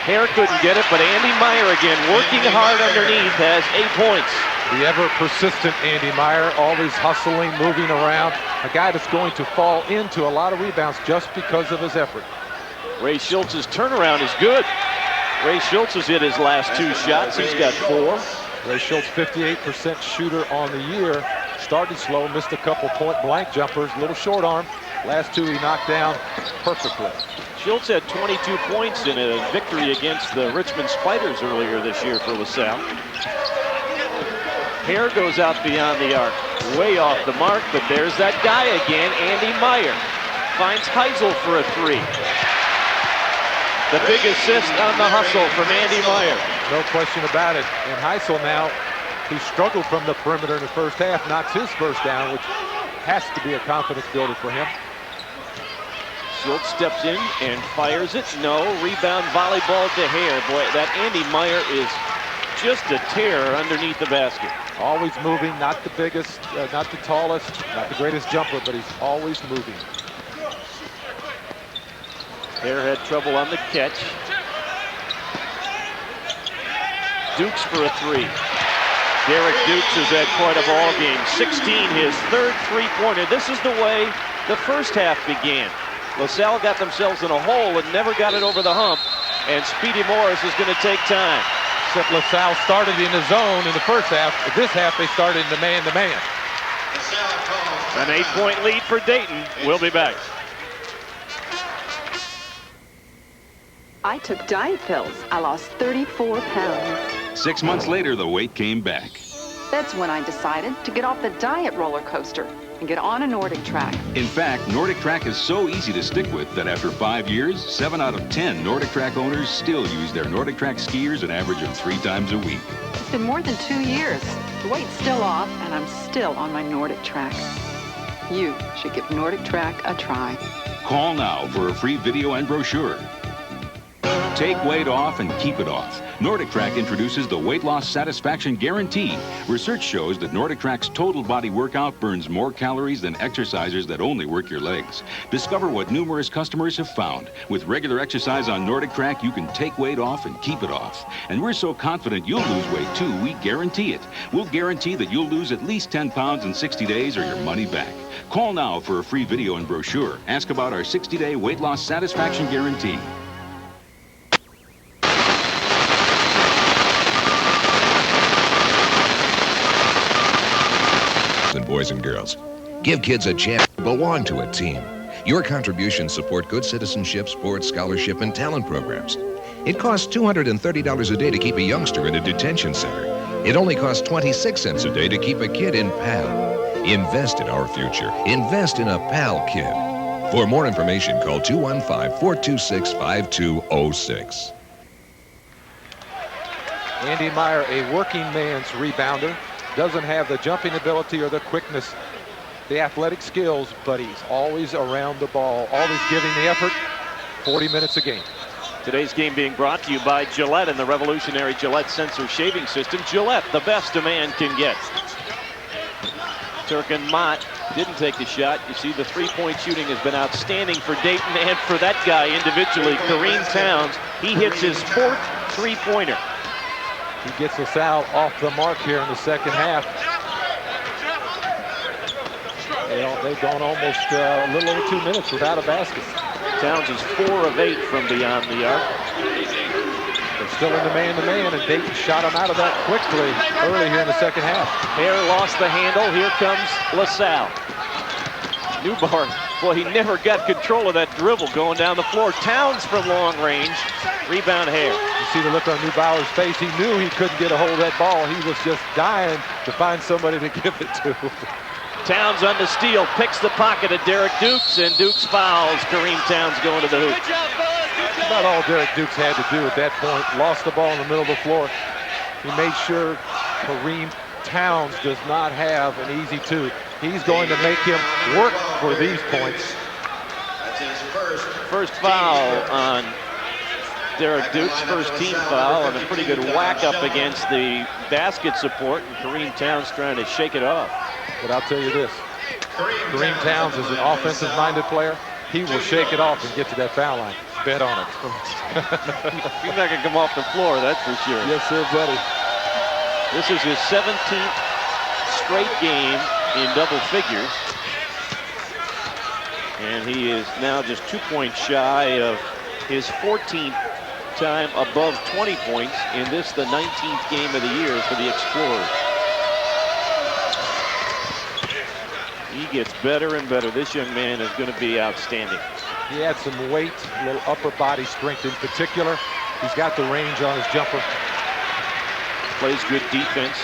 Hare couldn't get it, but Andy Meyer again working hard underneath has 8 points. The ever-persistent Andy Meyer, always hustling, moving around. A guy that's going to fall into a lot of rebounds just because of his effort. Ray Schultz's turnaround is good. Ray Schultz has hit his last 2 shots. He's got 4. Ray Schultz, 58% shooter on the year. Started slow, missed a couple point-blank jumpers, little short arm. Last 2 he knocked down perfectly. Schultz had 22 points in a victory against the Richmond Spiders earlier this year for LaSalle. Hare goes out beyond the arc, way off the mark, but there's that guy again, Andy Meyer. Finds Heisel for a 3. The big assist on the hustle from Andy Meyer. No question about it. And Heisel now, he struggled from the perimeter in the first half, knocks his first down, which has to be a confidence builder for him. Schultz steps in and fires it. No, rebound volleyball to Hare. Boy, that Andy Meyer is just a terror underneath the basket. Always moving, not the biggest, not the tallest, not the greatest jumper, but he's always moving. Hare had trouble on the catch. Dukes for a 3. Derrick Dukes has had quite a ball game. 16, his 3rd three-pointer. This is the way the first half began. LaSalle got themselves in a hole and never got it over the hump, and Speedy Morris is going to take time. Except LaSalle started in the zone in the first half. This half they started in the man-to-man. An 8-point lead for Dayton. We'll be back. I took diet pills. I lost 34 pounds. 6 months later, the weight came back. That's when I decided to get off the diet roller coaster and get on a Nordic Track. In fact, Nordic Track is so easy to stick with that after 5 years, 7 out of 10 Nordic Track owners still use their Nordic Track skiers an average of 3 times a week. It's been more than 2 years. The weight's still off, and I'm still on my Nordic Track. You should give Nordic Track a try. Call now for a free video and brochure. Take weight off and keep it off. Nordic Track introduces the Weight Loss Satisfaction Guarantee. Research shows that Nordic Track's total body workout burns more calories than exercisers that only work your legs. Discover what numerous customers have found. With regular exercise on Nordic Track, you can take weight off and keep it off. And we're so confident you'll lose weight too, we guarantee it. We'll guarantee that you'll lose at least 10 pounds in 60 days or your money back. Call now for a free video and brochure. Ask about our 60-day Weight Loss Satisfaction Guarantee. Boys and girls, give kids a chance to belong to a team. Your contributions support good citizenship, sports, scholarship, and talent programs. It costs $230 a day to keep a youngster in a detention center. It only costs 26 cents a day to keep a kid in PAL. Invest in our future. Invest in a PAL kid. For more information, call 215-426-5206. Andy Meyer, a working man's rebounder. Doesn't have the jumping ability or the quickness, the athletic skills, but he's always around the ball, always giving the effort. 40 minutes a game. Today's game being brought to you by Gillette and the revolutionary Gillette sensor shaving system. Gillette, the best a man can get. Turk and Mott didn't take the shot. You see the three-point shooting has been outstanding for Dayton and for that guy individually, Kareem Townes. He hits his 4th three-pointer. He gets LaSalle off the mark here in the second half. They've gone almost a little over 2 minutes without a basket. Townes is 4 of 8 from beyond the arc. They're still in the man-to-man, and Dayton shot him out of that quickly early here in the second half. Hare lost the handle. Here comes LaSalle. Neubauer, boy, he never got control of that dribble going down the floor. Townes from long range. Rebound Hare. You see the look on Neubauer's face. He knew he couldn't get a hold of that ball. He was just dying to find somebody to give it to. Townes on the steal, picks the pocket of Derrick Dukes, and Dukes fouls. Kareem Townes going to the hoop. That's about all Derrick Dukes had to do at that point. Lost the ball in the middle of the floor. He made sure Kareem Townes does not have an easy 2. He's going to make him work for these points. That's his first foul on Derrick Dukes, first team foul, and a pretty good whack up against the basket support, and Kareem Townes trying to shake it off. But I'll tell you this, Kareem Townes is an offensive-minded player. he will shake it off and get to that foul line. Bet on it. He's not going to come off the floor, that's for sure. Yes, sir, buddy. This is his 17th straight game in double figures. And he is now just 2 points shy of his 14th time above 20 points in this, the 19th game of the year for the Explorers. He gets better and better. This young man is going to be outstanding. He had some weight, a little upper body strength in particular. He's got the range on his jumper. Plays good defense.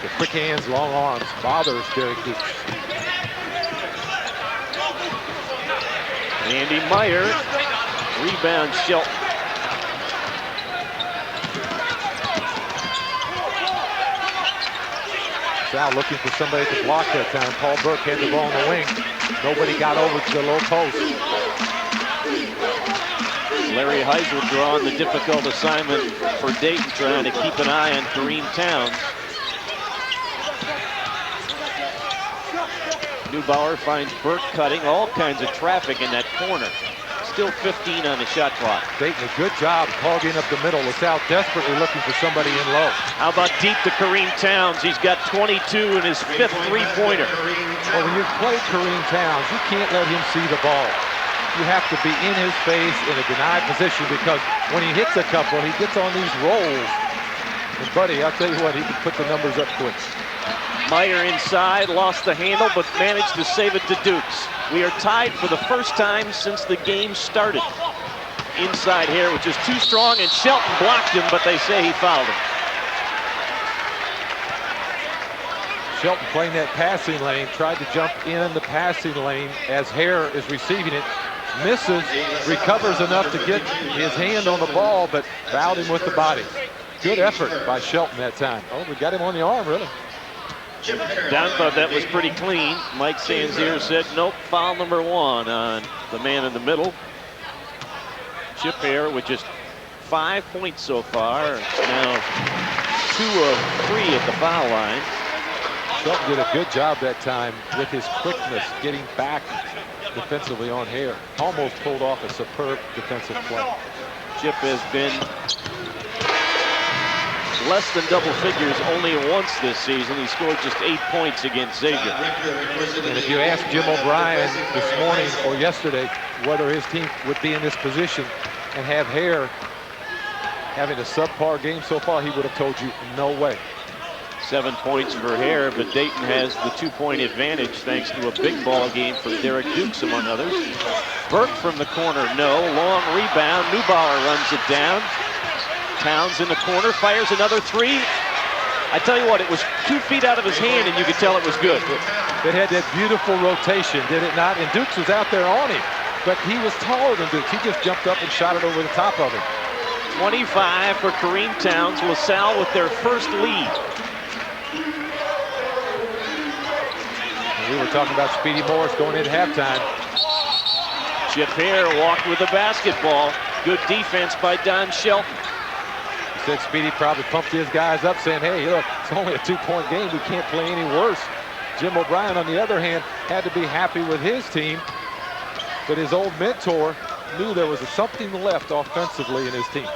The quick hands, long arms bothers Derrick Dukes. Andy Meyer, rebound Shelton. Salle looking for somebody to block that time. Paul Burke had the ball in the wing. Nobody got over to the low post. Larry Heisel drawing the difficult assignment for Dayton, trying to keep an eye on Kareem Townes. Neubauer finds Burke cutting, all kinds of traffic in that corner. Still 15 on the shot clock. Dayton, a good job clogging up the middle. LaSalle desperately looking for somebody in low. How about deep to Kareem Townes? He's got 22 in his 5th three-pointer. Well, when you play Kareem Townes, you can't let him see the ball. You have to be in his face in a denied position, because when he hits a couple, he gets on these rolls. And buddy, I'll tell you what, he can put the numbers up quick. Meyer inside, lost the handle, but managed to save it to Dukes. We are tied for the first time since the game started. Inside here, which is too strong, and Shelton blocked him, but they say he fouled him. Shelton playing that passing lane, tried to jump in the passing lane as Hare is receiving it. Misses, recovers enough to get his hand on the ball, but fouled him with the body. Good effort by Shelton that time. Oh, we got him on the arm, really. Don thought that was pretty clean. Mike Sanzier said, nope, foul number 1 on the man in the middle. Chip Hare with just 5 points so far. Now 2 of 3 at the foul line. Shelton did a good job that time with his quickness, getting back defensively on Hare. Almost pulled off a superb defensive play. Chip has been less than double figures only once this season. He scored just 8 points against Xavier. And if you ask Jim O'Brien this morning or yesterday whether his team would be in this position and have Hare having a subpar game so far, he would have told you no way. 7 points for Hare, but Dayton has the 2-point advantage thanks to a big ball game for Derrick Dukes, among others. Burke from the corner, no. Long rebound. Neubauer runs it down. Townes in the corner, fires another 3. I tell you what, it was 2 feet out of his hand, and you could tell it was good. It had that beautiful rotation, did it not? And Dukes was out there on him, but he was taller than Dukes. He just jumped up and shot it over the top of him. 25 for Kareem Townes. LaSalle with their first lead. And we were talking about Speedy Morris going into halftime. Chip Hare walked with the basketball. Good defense by Don Shelton. Said Speedy probably pumped his guys up, saying, hey, look, it's only a 2-point game. We can't play any worse. Jim O'Brien, on the other hand, had to be happy with his team. But his old mentor knew there was something left offensively in his team.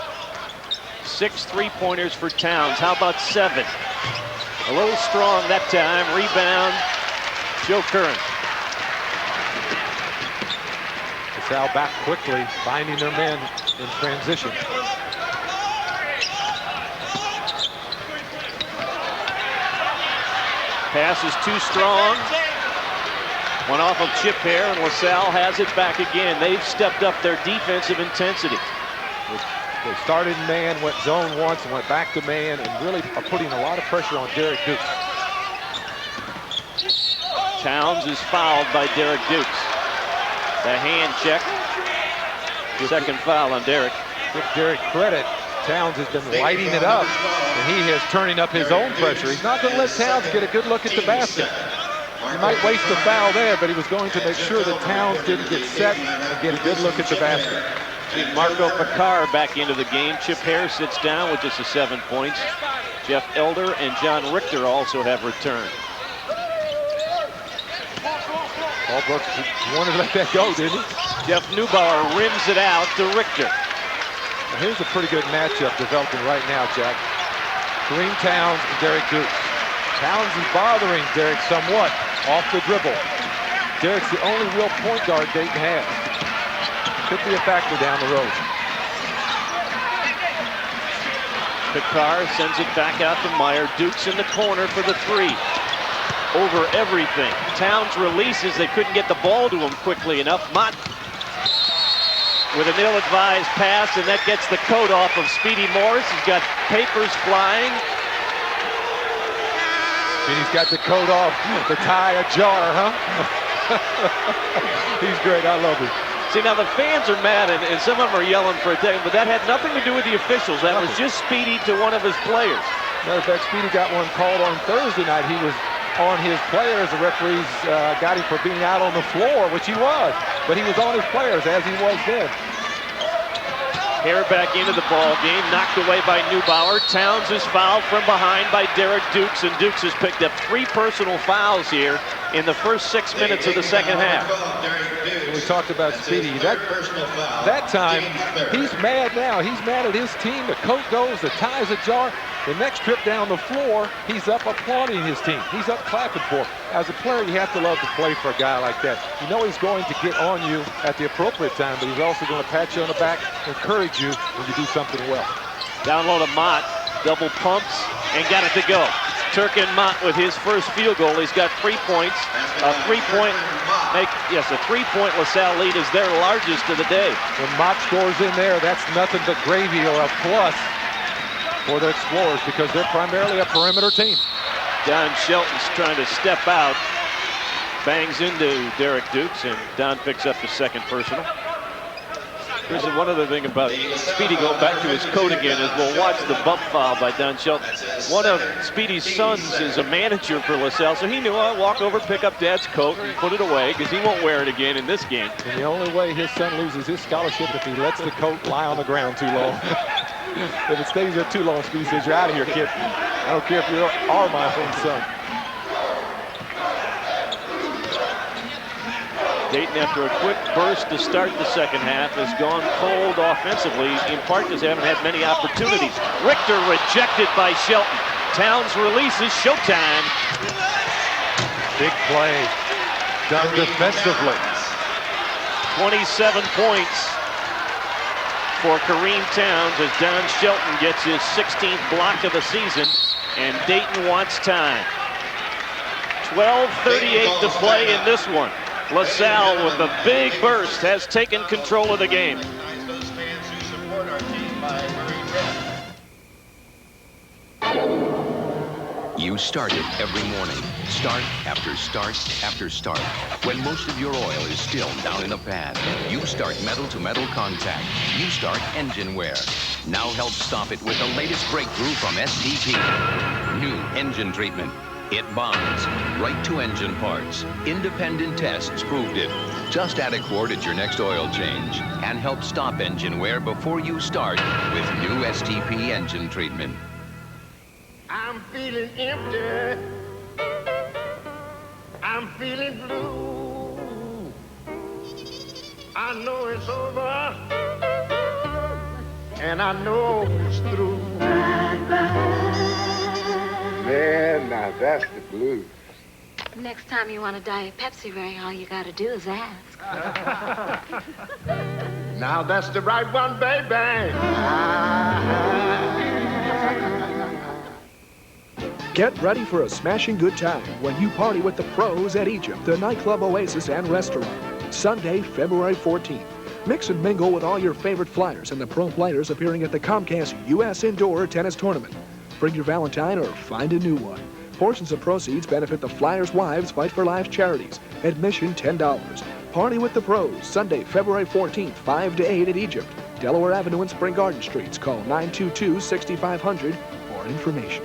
6 3-pointers for Townes. How about 7? A little strong that time. Rebound, Joe Curran. LaSalle back quickly, finding their men in transition. Pass is too strong. One off of Chip Hare, and LaSalle has it back again. They've stepped up their defensive intensity. They started man, went zone once, and went back to man, and really are putting a lot of pressure on Derrick Dukes. Townes is fouled by Derrick Dukes. The hand check. Second foul on Derrick. Give Derrick credit. Townes has been lighting it up, and he is turning up his own pressure. He's not going to let Townes get a good look at the basket. He might waste a foul there, but he was going to make sure that Townes didn't get set and get a good look at the basket. Marco Picard back into the game. Chip Hare sits down with just 7 points. Jeff Elder and John Richter also have returned. Paul Burke wanted to let that go, didn't he? Jeff Neubauer rims it out to Richter. Now, here's a pretty good matchup developing right now, Jack. Kareem Townes and Derrick Dukes. Townes is bothering Derrick somewhat off the dribble. Derrick's the only real point guard Dayton has. Could be a factor down the road. Picard sends it back out to Meyer. Dukes in the corner for the three. Over everything. Townes releases. They couldn't get the ball to him quickly enough. Mott with an ill-advised pass, and that gets the coat off of Speedy Morris. He's got papers flying. Speedy's got the coat off, the tie ajar, huh? He's great. I love him. See, now the fans are mad, and some of them are yelling for a day, but that had nothing to do with the officials. That was just Speedy to one of his players. Matter of fact, Speedy got one called on Thursday night. He was on his players. The referees got him for being out on the floor, which he was. But he was on his players, as he was then. Hare back into the ball game, knocked away by Neubauer. Townes is fouled from behind by Derrick Dukes, and Dukes has picked up 3 personal fouls here in the first 6 minutes of the second half. We talked about Speedy. That time, he's mad now. He's mad at his team. The coat goes, the tie's ajar. The next trip down the floor, he's up applauding his team. He's up clapping for him. As a player, you have to love to play for a guy like that. You know he's going to get on you at the appropriate time, but he's also going to pat you on the back, encourage you when you do something well. Down low to Mott, double pumps, and got it to go. Turkin Mott with his first field goal. He's got 3 points. A 3-point LaSalle lead is their largest of the day. When Mott scores in there, that's nothing but gravy or a plus for the Explorers, because they're primarily a perimeter team. Don Shelton's trying to step out, bangs into Derrick Dukes, and Don picks up the second personal. Here's one other thing about Speedy going back to his coat again is we'll watch the bump foul by Don Shelton. One of Speedy's sons is a manager for LaSalle, so he knew I'd walk over, pick up Dad's coat, and put it away because he won't wear it again in this game. And the only way his son loses his scholarship if he lets the coat lie on the ground too long. If it stays there too long, Speedy says, "You're out of here, kid. I don't care if you are my own son." Dayton, after a quick burst to start the second half, has gone cold offensively, in part because they haven't had many opportunities. Richter rejected by Shelton. Townes releases. Showtime. Big play done defensively. 27 points for Kareem Townes as Don Shelton gets his 16th block of the season, and Dayton wants time. 12:38 to play in this one. LaSalle, with a big burst, has taken control of the game. You start it every morning. Start after start after start. When most of your oil is still down in the pad, you start metal-to-metal contact. You start engine wear. Now help stop it with the latest breakthrough from STP. New engine treatment. It bonds right to engine parts. Independent tests proved it. Just add a quart at your next oil change and help stop engine wear before you start with new STP engine treatment. I'm feeling empty. I'm feeling blue. I know it's over. And I know it's through. Man, now that's the blues. Next time you want a Diet Pepsi, Ray, all you gotta do is ask. Now that's the right one, baby. Get ready for a smashing good time when you party with the pros at Egypt, the nightclub oasis and restaurant. Sunday, February 14th. Mix and mingle with all your favorite flyers and the pro players appearing at the Comcast U.S. Indoor Tennis Tournament. Bring your Valentine or find a new one. Portions of proceeds benefit the Flyers' Wives Fight for Life charities. Admission $10. Party with the pros, Sunday, February 14th, 5 to 8 at Egypt. Delaware Avenue and Spring Garden Streets. Call 922-6500 for information.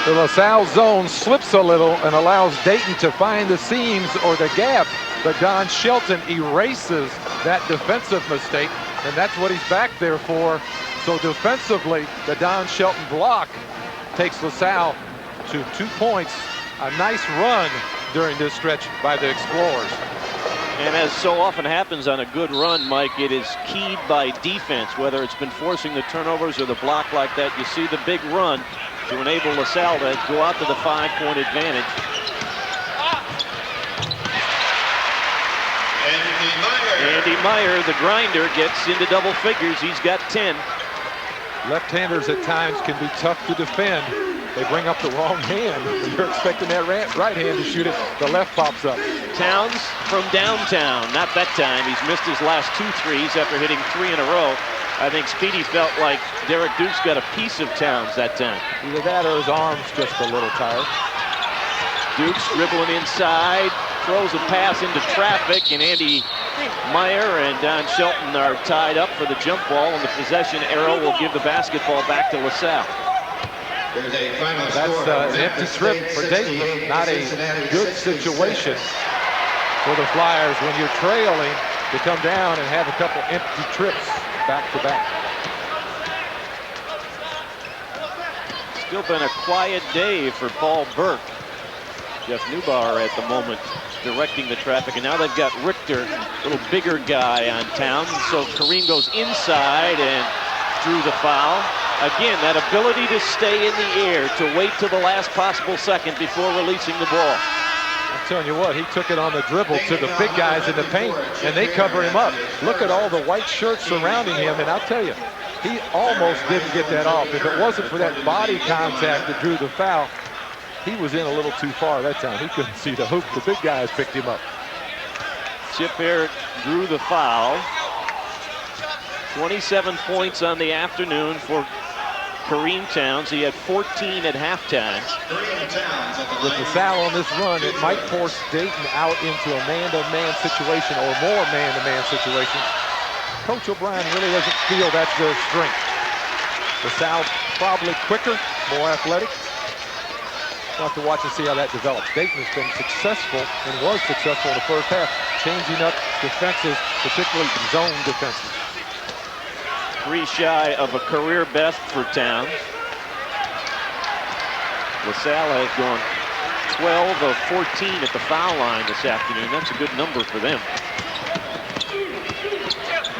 The LaSalle zone slips a little and allows Dayton to find the seams or the gap, but Don Shelton erases that defensive mistake, and that's what he's back there for. So defensively, the Don Shelton block takes LaSalle to 2 points. A nice run during this stretch by the Explorers. And as so often happens on a good run, Mike, it is keyed by defense, whether it's been forcing the turnovers or the block like that. You see the big run to enable LaSalle to go out to the 5-point advantage. Andy Meyer, the grinder, gets into double figures. He's got 10. Left-handers at times can be tough to defend. They bring up the wrong hand. You're expecting that right hand to shoot it. The left pops up. Townes from downtown. Not that time. He's missed his last 2 threes after hitting 3 in a row. I think Speedy felt like Derrick Dukes got a piece of Townes that time. Either that or his arm's just a little tired. Dukes dribbling inside, throws a pass into traffic, and Andy Meyer and Don Shelton are tied up for the jump ball, and the possession arrow will give the basketball back to LaSalle. That's an empty trip for Dayton. Not a good situation for the Flyers when you're trailing to come down and have a couple empty trips back to back. Still been a quiet day for Paul Burke. Jeff Neubauer at the moment directing the traffic, and now they've got Richter, a little bigger guy on Townes. So Kareem goes inside and drew the foul. Again, that ability to stay in the air, to wait till the last possible second before releasing the ball. I'm telling you what, he took it on the dribble to the big guys in the paint, and they cover him up. Look at all the white shirts surrounding him, and I'll tell you, he almost didn't get that off. If it wasn't for that body contact that drew the foul, he was in a little too far that time. He couldn't see the hoop. The big guys picked him up. Chip Hare drew the foul. 27 points on the afternoon for Kareem Townes. He had 14 at halftime. With LaSalle on this run, it might force Dayton out into a man-to-man situation or more man-to-man situations. Coach O'Brien really doesn't feel that's their strength. LaSalle probably quicker, more athletic. We'll have to watch and see how that develops. Dayton has been successful and was successful in the first half, changing up defenses, particularly zone defenses. 3 shy of a career best for Townes. LaSalle has gone 12 of 14 at the foul line this afternoon. That's a good number for them.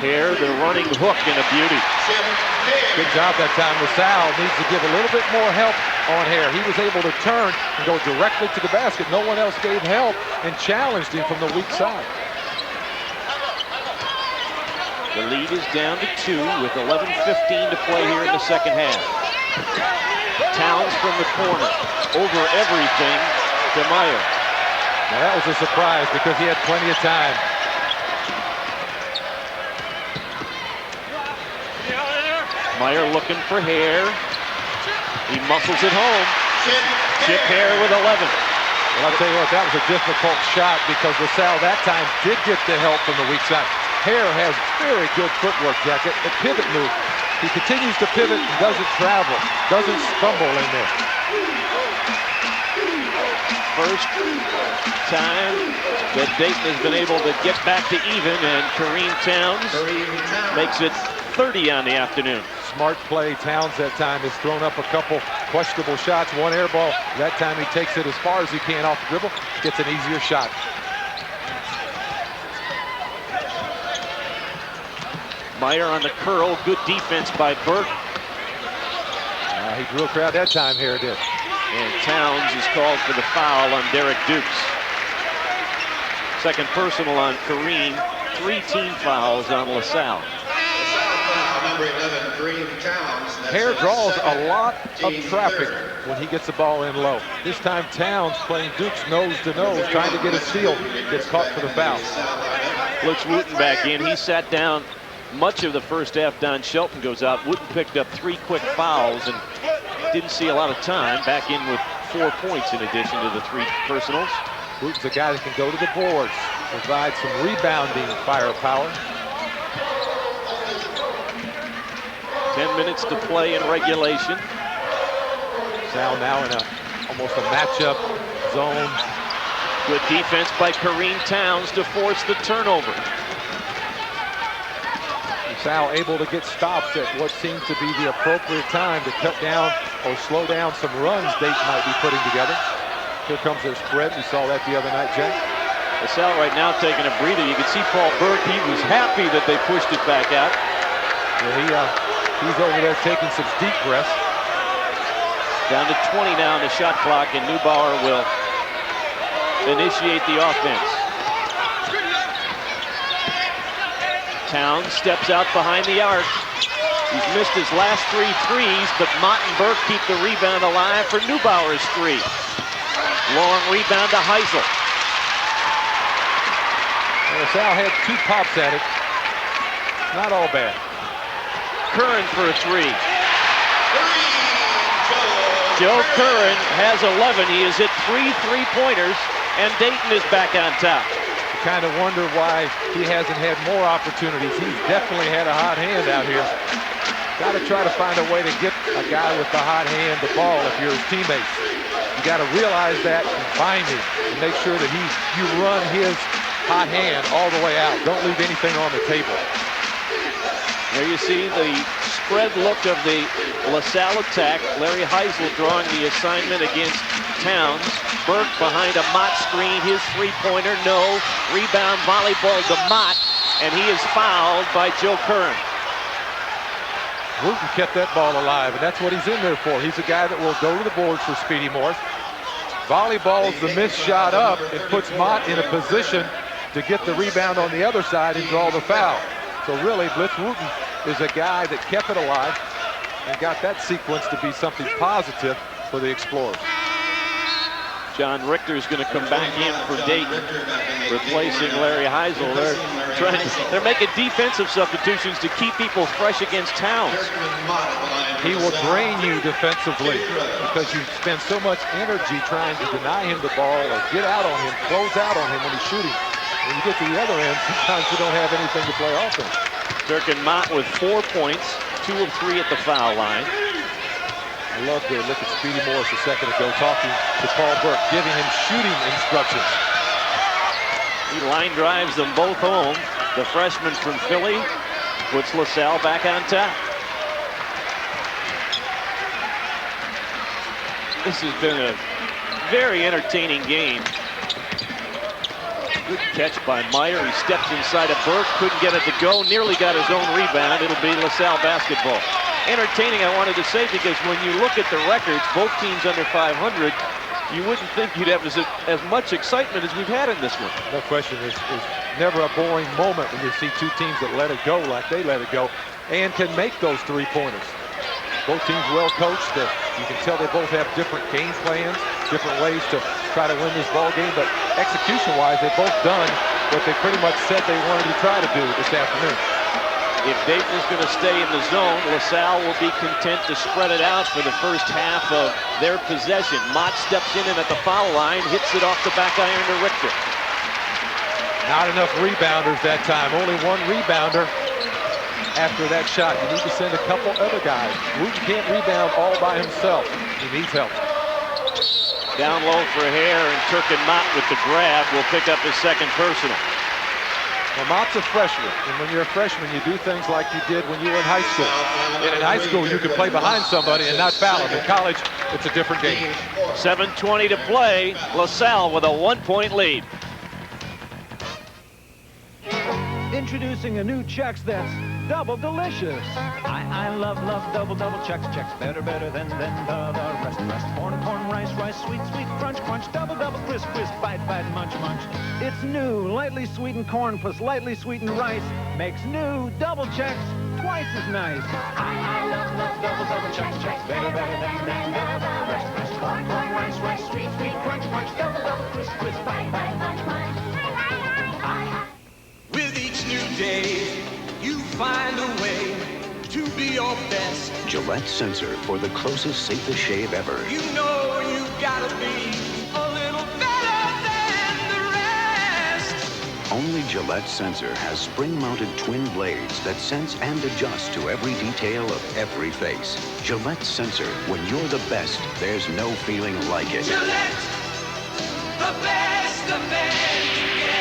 Hare, the running hook, and a beauty. Good job that time. LaSalle needs to give a little bit more help on Hare. He was able to turn and go directly to the basket. No one else gave help and challenged him from the weak side. The lead is down to 2 with 11:15 to play here in the second half. Townes from the corner, over everything to Meyer. Now that was a surprise because he had plenty of time. Meyer looking for Hare. He muscles it home. Chip Hare with 11. Well, I'll tell you what, that was a difficult shot because LaSalle that time did get the help from the weak side. Hare has very good footwork, Jacket. The pivot move. He continues to pivot and doesn't travel, doesn't stumble in there. First time that Dayton has been able to get back to even, and Kareem Townes makes it 30 on the afternoon. Smart play. Townes that time has thrown up a couple questionable shots. One air ball. That time he takes it as far as he can off the dribble. Gets an easier shot. Meyer on the curl. Good defense by Burke. He drew a crowd that time. Here it is. And Townes is called for the foul on Derrick Dukes. Second personal on Kareem. 3 team fouls on LaSalle. Number 11, Kareem Townes. Hare draws a lot of traffic when he gets the ball in low. This time Townes playing Dukes nose to nose, trying to get a steal. Gets caught for the foul. Looks Wooten back in. He sat down much of the first half. Don Shelton goes out. Wooten picked up 3 quick fouls and didn't see a lot of time. Back in with 4 points in addition to the 3 personals. Wooten's a guy that can go to the boards, provide some rebounding firepower. 10 minutes to play in regulation. Salle now in almost a matchup zone. Good defense by Kareem Townes to force the turnover. Salle able to get stops at what seems to be the appropriate time to cut down or slow down some runs Dayton might be putting together. Here comes their spread. We saw that the other night, Jack. LaSalle right now taking a breather. You can see Paul Burke. He was happy that they pushed it back out. Yeah, he's over there taking some deep breaths. Down to 20 now on the shot clock, and Neubauer will initiate the offense. Townes steps out behind the arc. He's missed his last 3 threes, but Mott and Burke keep the rebound alive for Neubauer's 3. Long rebound to Heisel. LaSalle had 2 pops at it. Not all bad. Curran for a 3. Joe Curran has 11. He has hit 3 3-pointers, and Dayton is back on top. You kind of wonder why he hasn't had more opportunities. He's definitely had a hot hand out here. Got to try to find a way to get a guy with the hot hand the ball if you're his teammates. You got to realize that and find him and make sure that you run his hot hand all the way out. Don't leave anything on the table. There you see the spread look of the LaSalle attack. Larry Heisel drawing the assignment against Townes. Burke behind a Mott screen. His 3-pointer, no. Rebound volleyball to Mott, and he is fouled by Joe Curran. Wooten kept that ball alive, and that's what he's in there for. He's a guy that will go to the boards for Speedy Morris. Volleyballs the missed shot up. It puts Mott in a position to get the rebound on the other side and draw the foul. So really, Blitz Wooten is a guy that kept it alive and got that sequence to be something positive for the Explorers. John Richter is going to come back in for Dayton, replacing Larry Heisel. They're making defensive substitutions to keep people fresh against Townes. He will drain you defensively because you spend so much energy trying to deny him the ball or get out on him, close out on him when he's shooting. When you get to the other end, sometimes you don't have anything to play offense. Durkin Mott with 4 points, 2 of 3 at the foul line. I love to look at Speedy Morris a second ago talking to Paul Burke, giving him shooting instructions. He line drives them both home. The freshman from Philly puts LaSalle back on top. This has been a very entertaining game. Good catch by Meyer. He steps inside of Burke, couldn't get it to go, nearly got his own rebound. It'll be LaSalle basketball. Entertaining, I wanted to say, because when you look at the records, both teams under 500, you wouldn't think you'd have as much excitement as we've had in this one. No question. There's never a boring moment when you see 2 teams that let it go like they let it go and can make those 3-pointers. Both teams well coached. You can tell they both have different game plans, different ways to try to win this ball game, but execution-wise, they've both done what they pretty much said they wanted to try to do this afternoon. If Dayton is going to stay in the zone, LaSalle will be content to spread it out for the first half of their possession. Mott steps in and at the foul line, hits it off the back iron to Richter. Not enough rebounders that time. Only 1 rebounder after that shot. You need to send a couple other guys. Wooten can't rebound all by himself. He needs help. Down low for Hare, and Turkin Mott with the grab will pick up his 2nd personal. Well, Mott's a freshman, and when you're a freshman, you do things like you did when you were in high school. And in high school, you can play behind somebody and not foul him. In college, it's a different game. 7:20 to play. LaSalle with a 1-point lead. Introducing a new Chex that's double delicious. I love double Chex. Better than the rest. Corn, rice, sweet, crunch, double crisp, bite, munch. It's new, lightly sweetened corn plus lightly sweetened rice makes new double Chex twice as nice. I love double Chex. Better than the rest. Corn, rice, sweet, crunch, double crisp, bite, munch. With each new day, you find a way to be your best. Gillette Sensor for the closest, safest shave ever. You know you gotta be a little better than the rest. Only Gillette Sensor has spring-mounted twin blades that sense and adjust to every detail of every face. Gillette Sensor, when you're the best, there's no feeling like it. Gillette, the best of men can get.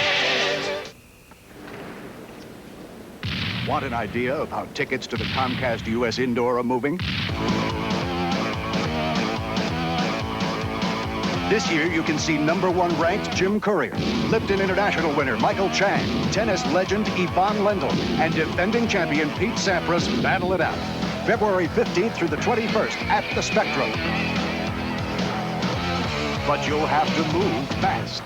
Want an idea of how tickets to the Comcast U.S. Indoor are moving? This year, you can see #1 ranked Jim Courier, Lipton International winner Michael Chang, tennis legend Yvonne Lendl, and defending champion Pete Sampras battle it out. February 15th through the 21st at the Spectrum. But you'll have to move fast.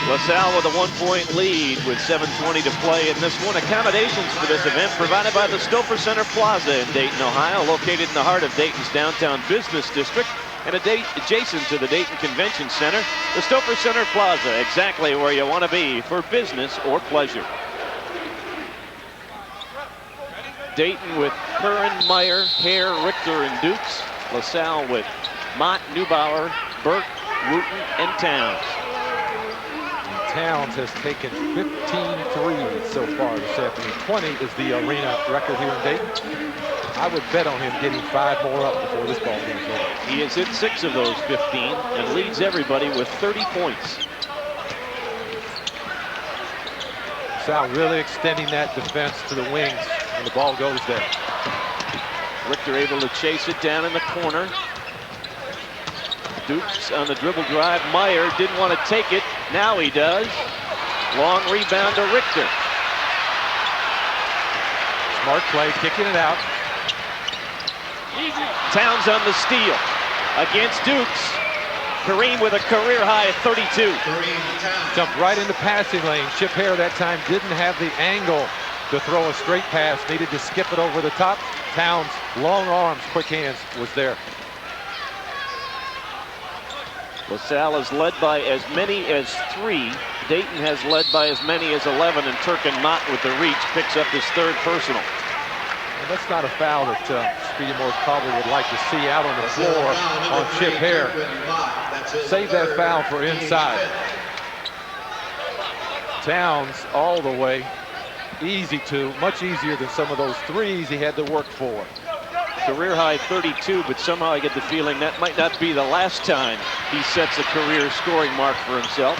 LaSalle with a 1-point lead with 7:20 to play in this one. Accommodations for this event provided by the Stouffer Center Plaza in Dayton, Ohio, located in the heart of Dayton's downtown business district and adjacent to the Dayton Convention Center. The Stouffer Center Plaza, exactly where you want to be for business or pleasure. Dayton with Curran, Meyer, Hare, Richter, and Dukes. LaSalle with Mott, Neubauer, Burke, Wooten, and Townes. Townes has taken 15 threes so far this afternoon. 20 is the arena record here in Dayton. I would bet on him getting 5 more up before this ball game's over. He has hit 6 of those 15 and leads everybody with 30 points. Sal really extending that defense to the wings when the ball goes there. Richter able to chase it down in the corner. Dukes on the dribble drive. Meyer didn't want to take it. Now he does. Long rebound to Richter. Smart play, kicking it out. Townes on the steal against Dukes. Kareem with a career high at 32. Jumped right in the passing lane. Chip Hare that time didn't have the angle to throw a straight pass. Needed to skip it over the top. Townes, long arms, quick hands, was there. LaSalle is led by as many as 3. Dayton has led by as many as 11, and Turkin Mott with the reach picks up his 3rd personal. Well, that's not a foul that Speedy Morris probably would like to see out on the floor on Chip Hare. Save that foul for inside. Townes all the way. Easy to, much easier than some of those threes he had to work for. Career high 32, but somehow I get the feeling that might not be the last time he sets a career scoring mark for himself.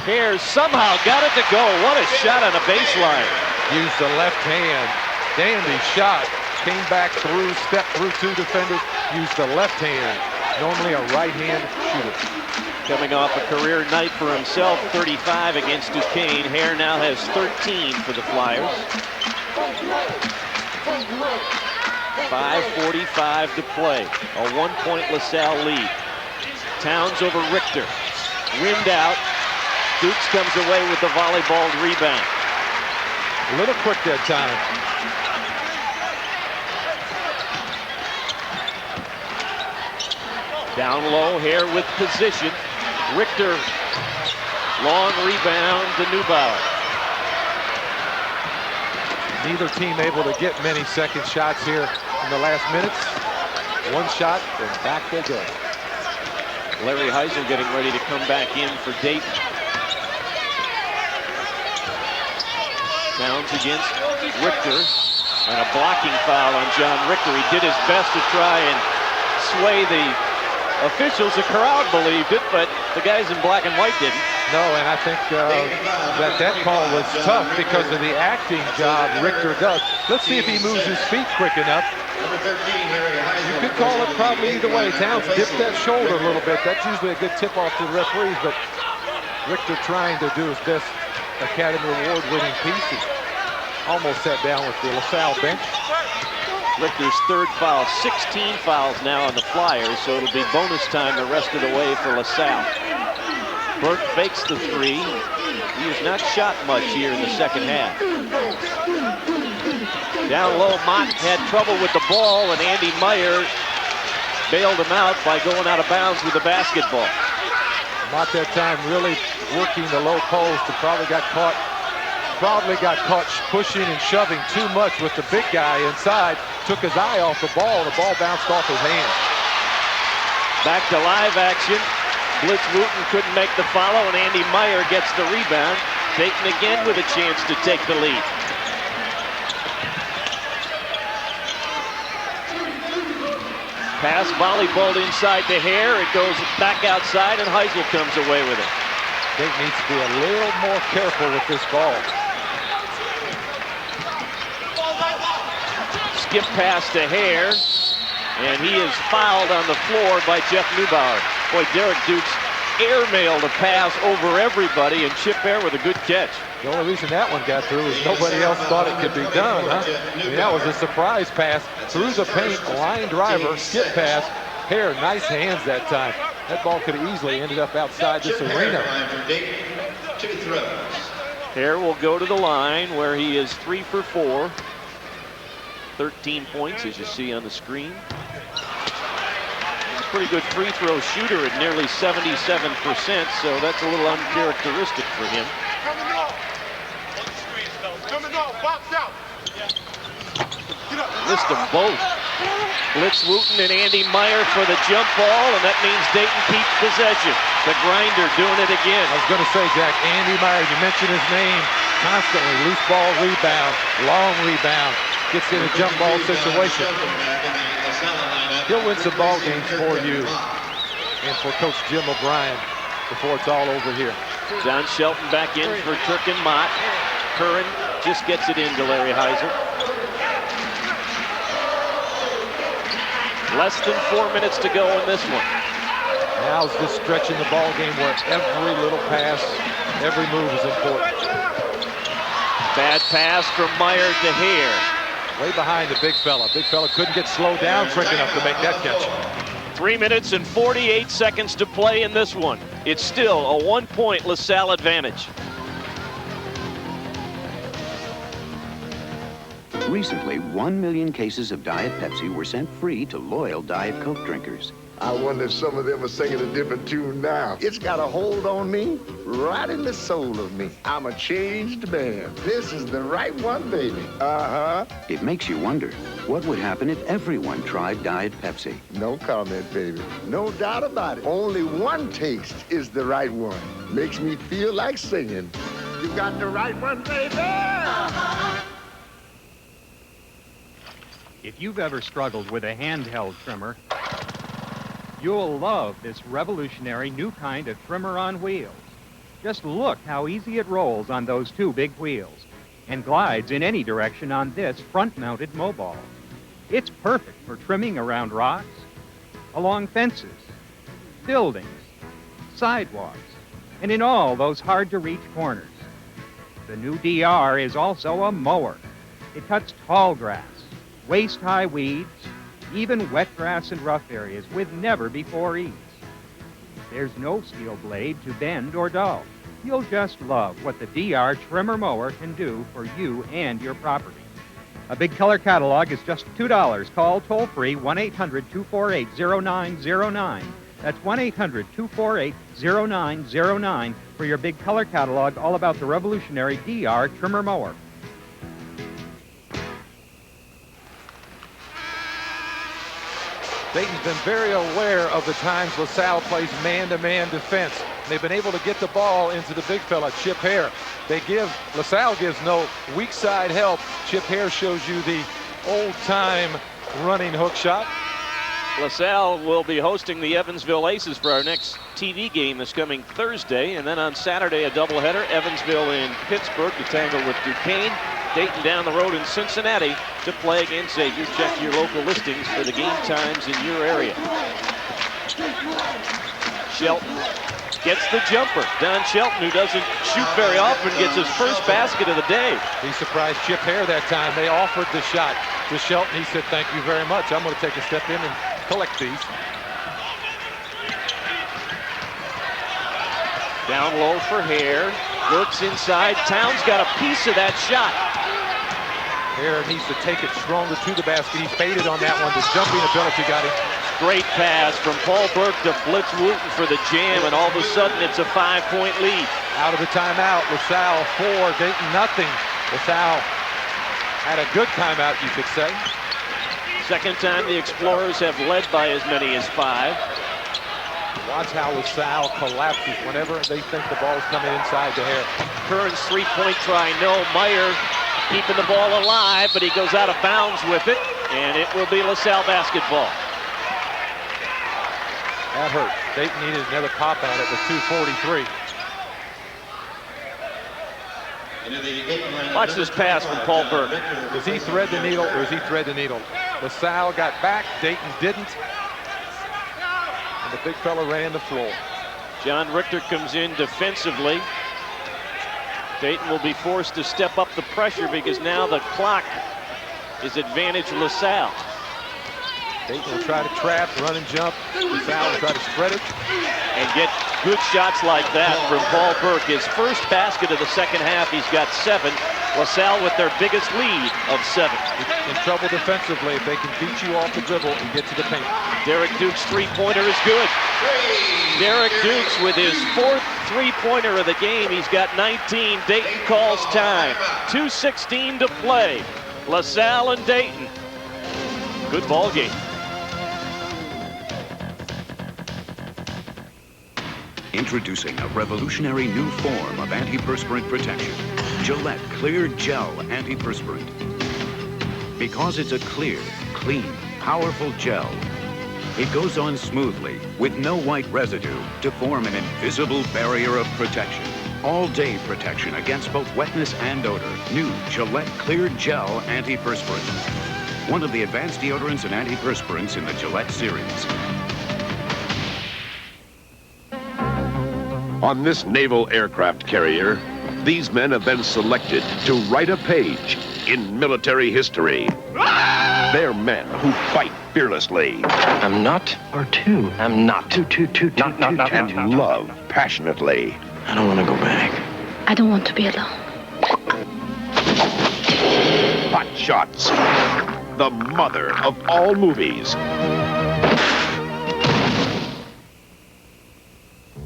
Hare somehow got it to go. What a shot on the baseline. Used the left hand. Dandy shot. Came back through, stepped through 2 defenders. Used the left hand. Normally a right hand shooter. Coming off a career night for himself, 35 against Duquesne. Hare now has 13 for the Flyers. 5:45 to play. A 1-point LaSalle lead. Townes over Richter. Rimmed out. Dukes comes away with the volleyball rebound. A little quick that time. Down low, Hare with position. Richter, long rebound to Neubauer. Neither team able to get many second shots here in the last minutes. 1 shot, and back they go. Larry Heisel getting ready to come back in for Dayton. Townes against Richter, and a blocking foul on John Richter. He did his best to try and sway the officials. The crowd believed it, but the guys in black and white didn't. No, and I think that call was tough because of the acting job Richter does. Let's see if he moves his feet quick enough. You could call it probably either way. Townes dipped that shoulder a little bit. That's usually a good tip-off to the referees, but Richter trying to do his best Academy Award-winning pieces. Almost sat down with the LaSalle bench. Richter's 3rd foul, 16 fouls now on the Flyers, so it'll be bonus time the rest of the way for LaSalle. Burke fakes the 3. He has not shot much here in the second half. Down low, Mott had trouble with the ball, and Andy Meyer bailed him out by going out of bounds with the basketball. Mott that time really working the low post, and probably got caught pushing and shoving too much with the big guy inside. Took his eye off the ball. The ball bounced off his hand. Back to live action. Blitz Wooten couldn't make the follow, and Andy Meyer gets the rebound. Dayton again with a chance to take the lead. Pass volleyballed inside to Hare. It goes back outside, and Heisel comes away with it. Dayton needs to be a little more careful with this ball. skip pass to Hare, and he is fouled on the floor by Jeff Neubauer. Boy, Derrick Dukes airmailed a pass over everybody, and Chip Hare with a good catch. The only reason that one got through is nobody else thought it could be done, huh? I mean, that was a surprise pass through the paint, line driver, skip pass. Hare, nice hands that time. That ball could have easily ended up outside this arena. Hare will go to the line where he is 3 for 4. 13 points, as you see on the screen. He's a pretty good free throw shooter at nearly 77%, so that's a little uncharacteristic for him. Missed them both. Blitz Wooten and Andy Meyer for the jump ball, and that means Dayton keeps possession. The grinder doing it again. I was going to say, Jack, Andy Meyer, you mentioned his name constantly. Loose ball rebound, long rebound, gets in a jump ball situation. He'll win some ball games for you and for Coach Jim O'Brien before it's all over here. John Shelton back in for Turk and Mott. Curran just gets it into Larry Heiser. Less than 4 minutes to go in this one. Now's this stretch in the ball game where every little pass, every move is important. Bad pass from Meyer to Hare. Way behind the big fella. Big fella couldn't get slowed down quick enough to make that catch. 3 minutes and 48 seconds to play in this one. It's still a 1-point LaSalle advantage. Recently, 1 million cases of Diet Pepsi were sent free to loyal Diet Coke drinkers. I wonder if some of them are singing a different tune now. It's got a hold on me, right in the soul of me. I'm a changed man. This is the right one, baby. Uh-huh. It makes you wonder, what would happen if everyone tried Diet Pepsi? No comment, baby. No doubt about it. Only one taste is the right one. Makes me feel like singing. You got the right one, baby. Uh-huh. If you've ever struggled with a handheld trimmer, you'll love this revolutionary new kind of trimmer on wheels. Just look how easy it rolls on those 2 big wheels and glides in any direction on this front-mounted mobile. It's perfect for trimming around rocks, along fences, buildings, sidewalks, and in all those hard-to-reach corners. The new DR is also a mower. It cuts tall grass, waist-high weeds, even wet grass and rough areas with never-before ease. There's no steel blade to bend or dull. You'll just love what the DR Trimmer Mower can do for you and your property. A big color catalog is just $2. Call toll-free 1-800-248-0909. That's 1-800-248-0909 for your big color catalog all about the revolutionary DR Trimmer Mower. Dayton's been very aware of the times LaSalle plays man-to-man defense. They've been able to get the ball into the big fella, Chip Hare. LaSalle gives no weak side help. Chip Hare shows you the old-time running hook shot. LaSalle will be hosting the Evansville Aces for our next TV game this coming Thursday. And then on Saturday, a doubleheader, Evansville in Pittsburgh to tangle with Duquesne. Dayton down the road in Cincinnati to play against Xavier. Check your local listings for the game times in your area. Shelton gets the jumper. Don Shelton, who doesn't shoot very often, gets his first basket of the day. He surprised Chip Hare that time. They offered the shot to Shelton. He said, "Thank you very much. I'm going to take a step in and collect these." Down low for Hare. Works inside. Townes got a piece of that shot. Hare needs to take it stronger to the basket. He faded on that one. The jumping ability got him. Great pass from Paul Burke to Blitz Wooten for the jam, and all of a sudden it's a 5-point lead. Out of the timeout, LaSalle 4, Dayton nothing. LaSalle had a good timeout, you could say. Second time the Explorers have led by as many as 5. Watch how LaSalle collapses whenever they think the ball's coming inside to Hare. Curran's 3-point try, no. Meyer keeping the ball alive, but he goes out of bounds with it, and it will be LaSalle basketball. That hurt. Dayton needed another pop at it with 2:43. Watch this pass from Paul Burke. Does he thread the needle or does he thread the needle? LaSalle got back, Dayton didn't. And the big fella ran the floor. John Richter comes in defensively. Dayton will be forced to step up the pressure because now the clock is advantage LaSalle. Dayton will try to trap, run and jump. LaSalle will try to spread it. And get good shots like that from Paul Burke. His first basket of the second half, he's got 7. LaSalle with their biggest lead of 7. In trouble defensively if they can beat you off the dribble and get to the paint. Derrick Dukes' three-pointer is good. Derrick Dukes with his 4th three-pointer of the game. He's got 19. Dayton calls time. 2:16 to play. LaSalle and Dayton. Good ball game. Introducing a revolutionary new form of antiperspirant protection. Gillette Clear Gel Antiperspirant. Because it's a clear, clean, powerful gel, it goes on smoothly with no white residue to form an invisible barrier of protection. All-day protection against both wetness and odor. New Gillette Clear Gel Antiperspirant. One of the advanced deodorants and antiperspirants in the Gillette series. On this naval aircraft carrier, these men have been selected to write a page in military history. They're men who fight fearlessly. I'm not, or two. I'm not. Not. And love passionately. I don't want to go back. I don't want to be alone. Hot Shots, the mother of all movies.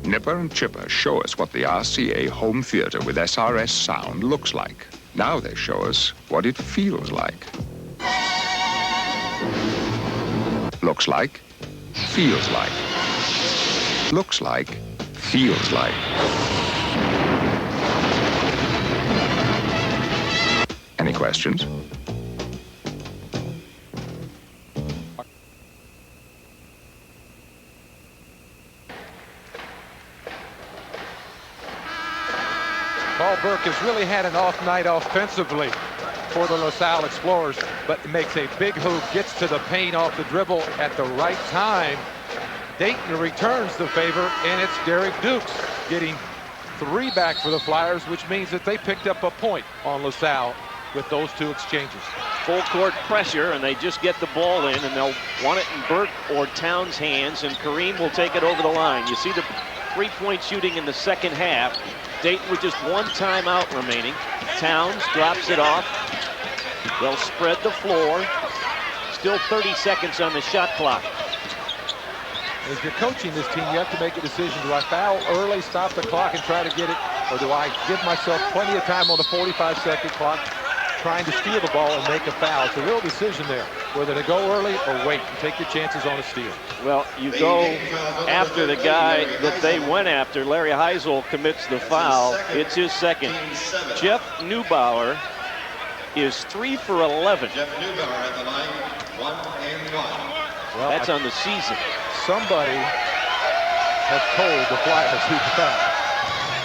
Nipper and Chipper show us what the RCA home theater with SRS sound looks like. Now they show us what it feels like. Looks like, feels like. Looks like, feels like. Any questions? Paul Burke has really had an off night offensively for the LaSalle Explorers, but makes a big hoop, gets to the paint off the dribble at the right time. Dayton returns the favor, and it's Derrick Dukes getting 3 back for the Flyers, which means that they picked up a point on LaSalle with those 2 exchanges. Full court pressure, and they just get the ball in, and they'll want it in Burke or Townes' hands, and Kareem will take it over the line. You see the 3-point shooting in the second half. Dayton with just 1 timeout remaining. Townes drops it off. They'll spread the floor. Still 30 seconds on the shot clock. As you're coaching this team, you have to make a decision. Do I foul early, stop the clock, and try to get it? Or do I give myself plenty of time on the 45-second clock, trying to steal the ball and make a foul? It's a real decision there, whether to go early or wait and take your chances on a steal. Well, you go after the guy that they went after. Larry Heisel commits the foul. It's his second. Jeff Neubauer is 3 for 11. Jeff Neubauer at the line, 1 and 1. Well, that's on the season. Somebody has told the Flyers who to foul.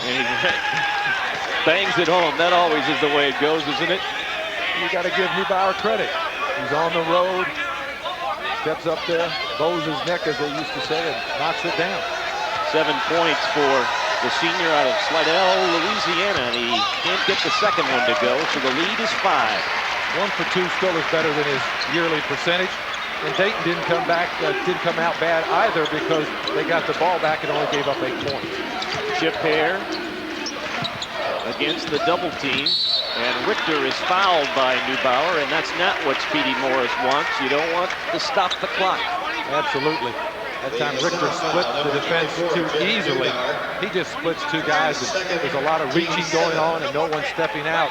And he bangs it home. That always is the way it goes, isn't it? You got to give Neubauer credit. He's on the road, steps up there, bows his neck, as they used to say, and knocks it down. 7 points for the senior out of Slidell, Louisiana. And he can't get the second one to go, so the lead is 5. 1 for 2 still is better than his yearly percentage. And Dayton didn't come out bad either, because they got the ball back and only gave up 8 points. Chip Hare against the double team, and Richter is fouled by Neubauer, and that's not what Speedy Morris wants. You don't want to stop the clock. Absolutely. That time Richter split the defense too easily. He just splits 2 guys, and there's a lot of reaching going on and no one stepping out.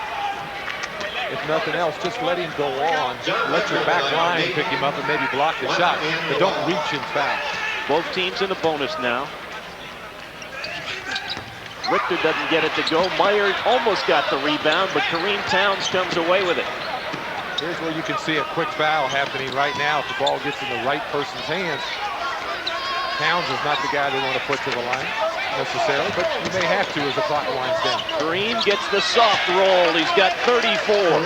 If nothing else, just let him go on. Let your back line pick him up and maybe block the shot, but don't reach and foul. Both teams in the bonus now. Richter doesn't get it to go. Meyer almost got the rebound, but Kareem Townes comes away with it. Here's where you can see a quick foul happening right now if the ball gets in the right person's hands. Townes is not the guy they want to put to the line. necessarily, but you may have to as the clock winds down. Kareem gets the soft roll. He's got 34.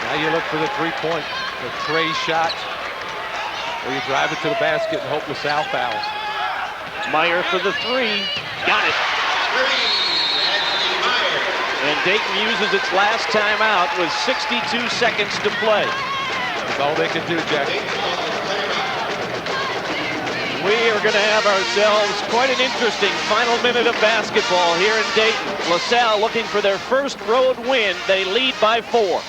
Now you look for the three-point, the Trey shot, where you drive it to the basket and hope LaSalle fouls. Meyer for the three. Got it. And Dayton uses its last timeout with 62 seconds to play. That's all they can do, Jack. We are going to have ourselves quite an interesting final minute of basketball here in Dayton. LaSalle looking for their first road win. They lead by 4.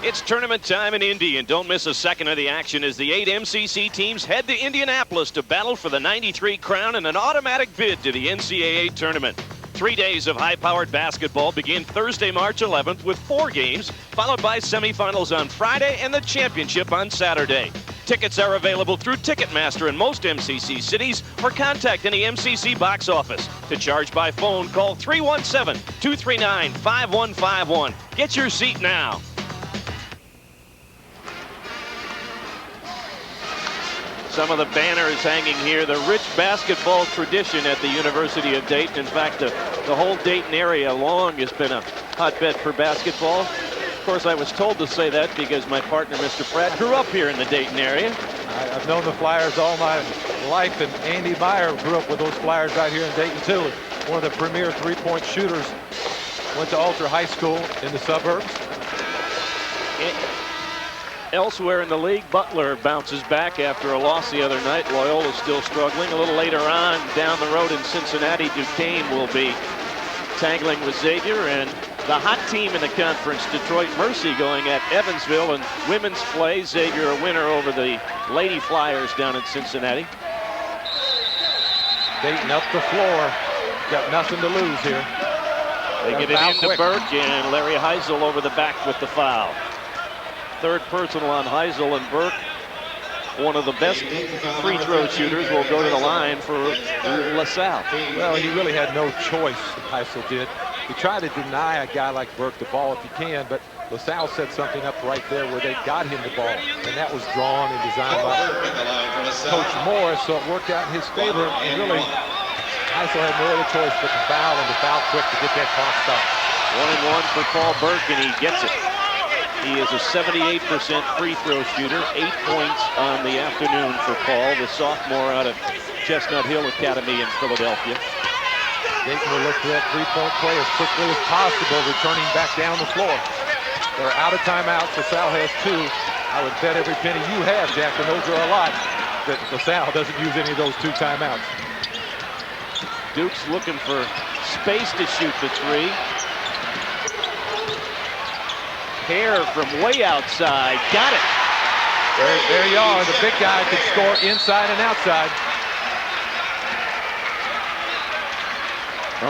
It's tournament time in Indy, and don't miss a second of the action as the 8 MCC teams head to Indianapolis to battle for the 93 crown and an automatic bid to the NCAA tournament. 3 days of high-powered basketball begin Thursday, March 11th with 4 games, followed by semifinals on Friday and the championship on Saturday. Tickets are available through Ticketmaster in most MCC cities or contact any MCC box office. To charge by phone, call 317-239-5151. Get your seat now. Some of the banners hanging here, the rich basketball tradition at the University of Dayton. In fact, the whole Dayton area long has been a hotbed for basketball. Of course, I was told to say that because my partner, Mr. Pratt, grew up here in the Dayton area. I've known the Flyers all my life, and Andy Meyer grew up with those Flyers right here in Dayton, too. One of the premier three-point shooters. Went to Alter High School in the suburbs. Elsewhere in the league, Butler bounces back after a loss the other night. Loyola's still struggling. A little later on, down the road in Cincinnati, Duquesne will be tangling with Xavier. And the hot team in the conference, Detroit Mercy, going at Evansville. And women's play, Xavier a winner over the Lady Flyers down in Cincinnati. Dayton up the floor. Got nothing to lose here. They get it into Burke, and Larry Heisel over the back with the foul. Third personal on Heisel, and Burke, one of the best free throw shooters, will go to the line for LaSalle. Well, he really had no choice, Heisel did. He tried to deny a guy like Burke the ball if he can, but LaSalle set something up right there where they got him the ball, and that was drawn and designed by Coach Morris, so it worked out in his favor, and really, Heisel had no other choice but to foul, and to foul quick to get that clock stopped. 1-and-1 for Paul Burke, and he gets it. He is a 78% free throw shooter, 8 points on the afternoon for Paul, the sophomore out of Chestnut Hill Academy in Philadelphia. Dayton will look for that three-point play as quickly as possible, returning back down the floor. They're out of timeouts. LaSalle has 2. I would bet every penny you have, Jack, and those are a lot, that LaSalle doesn't use any of those 2 timeouts. Dukes looking for space to shoot the 3. Hare from way outside, got it. There you are, the big guy can score inside and outside.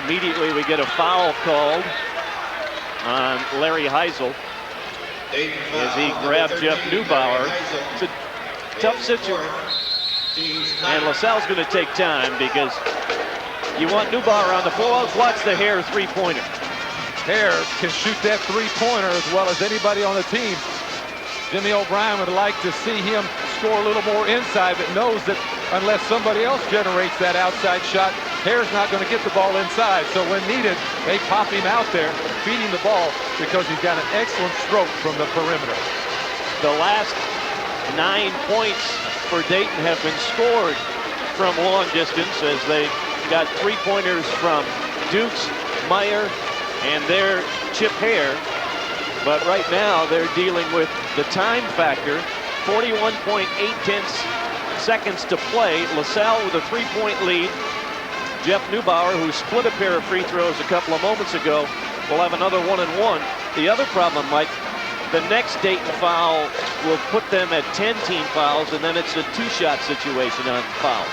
Immediately we get a foul called on Larry Heisel as he grabbed Jeff Neubauer. It's a tough situation. And LaSalle's going to take time because you want Neubauer on the floor. Watch the Hare three-pointer. Hare can shoot that three-pointer as well as anybody on the team. Jimmy O'Brien would like to see him score a little more inside, but knows that unless somebody else generates that outside shot, Hare's not going to get the ball inside. So when needed, they pop him out there, feeding the ball because he's got an excellent stroke from the perimeter. The last 9 points for Dayton have been scored from long distance as they got three-pointers from Dukes, Meyer, and their Chip Hare. But right now they're dealing with the time factor. 41.8 seconds to play. LaSalle with a 3-point lead. Jeff Neubauer, who split a pair of free throws a couple of moments ago, will have another 1-and-1. The other problem, Mike, the next Dayton foul will put them at 10 team fouls, and then it's a 2-shot situation on fouls.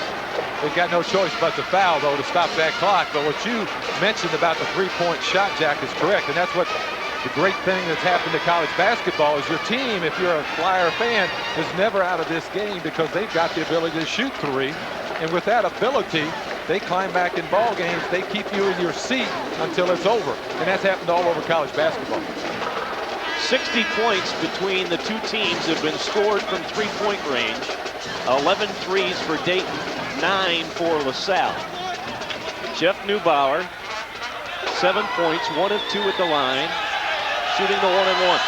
They've got no choice but to foul, though, to stop that clock. But what you mentioned about the three-point shot, Jack, is correct. And that's what the great thing that's happened to college basketball is your team, if you're a Flyer fan, is never out of this game because they've got the ability to shoot 3. And with that ability, they climb back in ball games. They keep you in your seat until it's over. And that's happened all over college basketball. 60 points between the two teams have been scored from three-point range. 11 threes for Dayton, 9 for LaSalle. Jeff Neubauer, 7 points, 1 of 2 at the line, shooting the 1-and-1.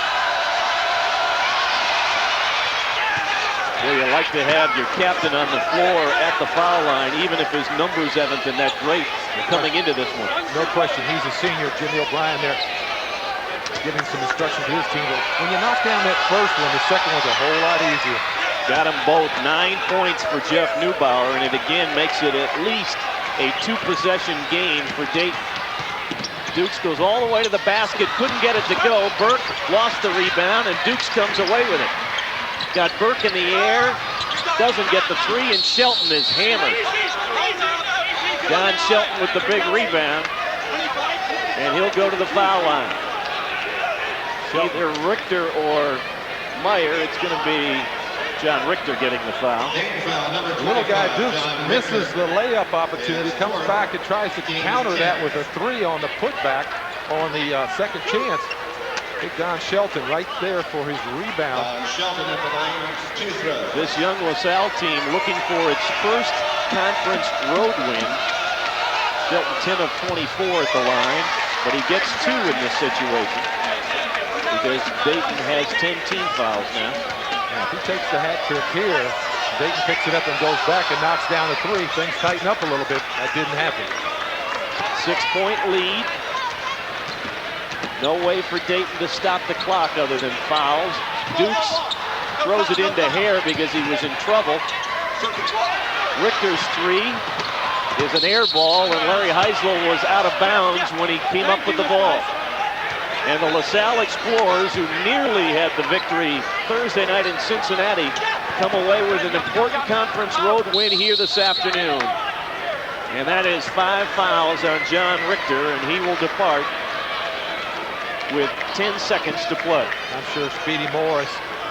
Well, you like to have your captain on the floor at the foul line, even if his numbers haven't been that great coming into this one. No question, he's a senior. Jimmy O'Brien there giving some instruction to his team. But when you knock down that first one, the second one's a whole lot easier. Got them both. 9 points for Jeff Neubauer, and it again makes it at least a 2-possession game for Dayton. Dukes goes all the way to the basket, couldn't get it to go. Burke lost the rebound, and Dukes comes away with it. Got Burke in the air, doesn't get the 3, and Shelton is hammered. John Shelton with the big rebound, and he'll go to the foul line. Either Richter or Meyer, it's going to be John Richter getting the foul. Little guy Dukes misses the layup opportunity, comes back and tries to counter that with a 3 on the putback on the second chance. Big Don Shelton right there for his rebound. This young LaSalle team looking for its first conference road win. Shelton 10 of 24 at the line, but he gets 2 in this situation because Dayton has 10 team fouls now. Now, if he takes the hat trick here, Dayton picks it up and goes back and knocks down a 3. Things tighten up a little bit. That didn't happen. 6-point lead. No way for Dayton to stop the clock other than fouls. Dukes throws it into Hare because he was in trouble. Richter's 3 is an air ball, and Larry Heisel was out of bounds when he came up with the ball. And the LaSalle Explorers, who nearly had the victory Thursday night in Cincinnati, come away with an important conference road win here this afternoon. And that is 5 fouls on John Richter, and he will depart with 10 seconds to play. I'm sure Speedy Morris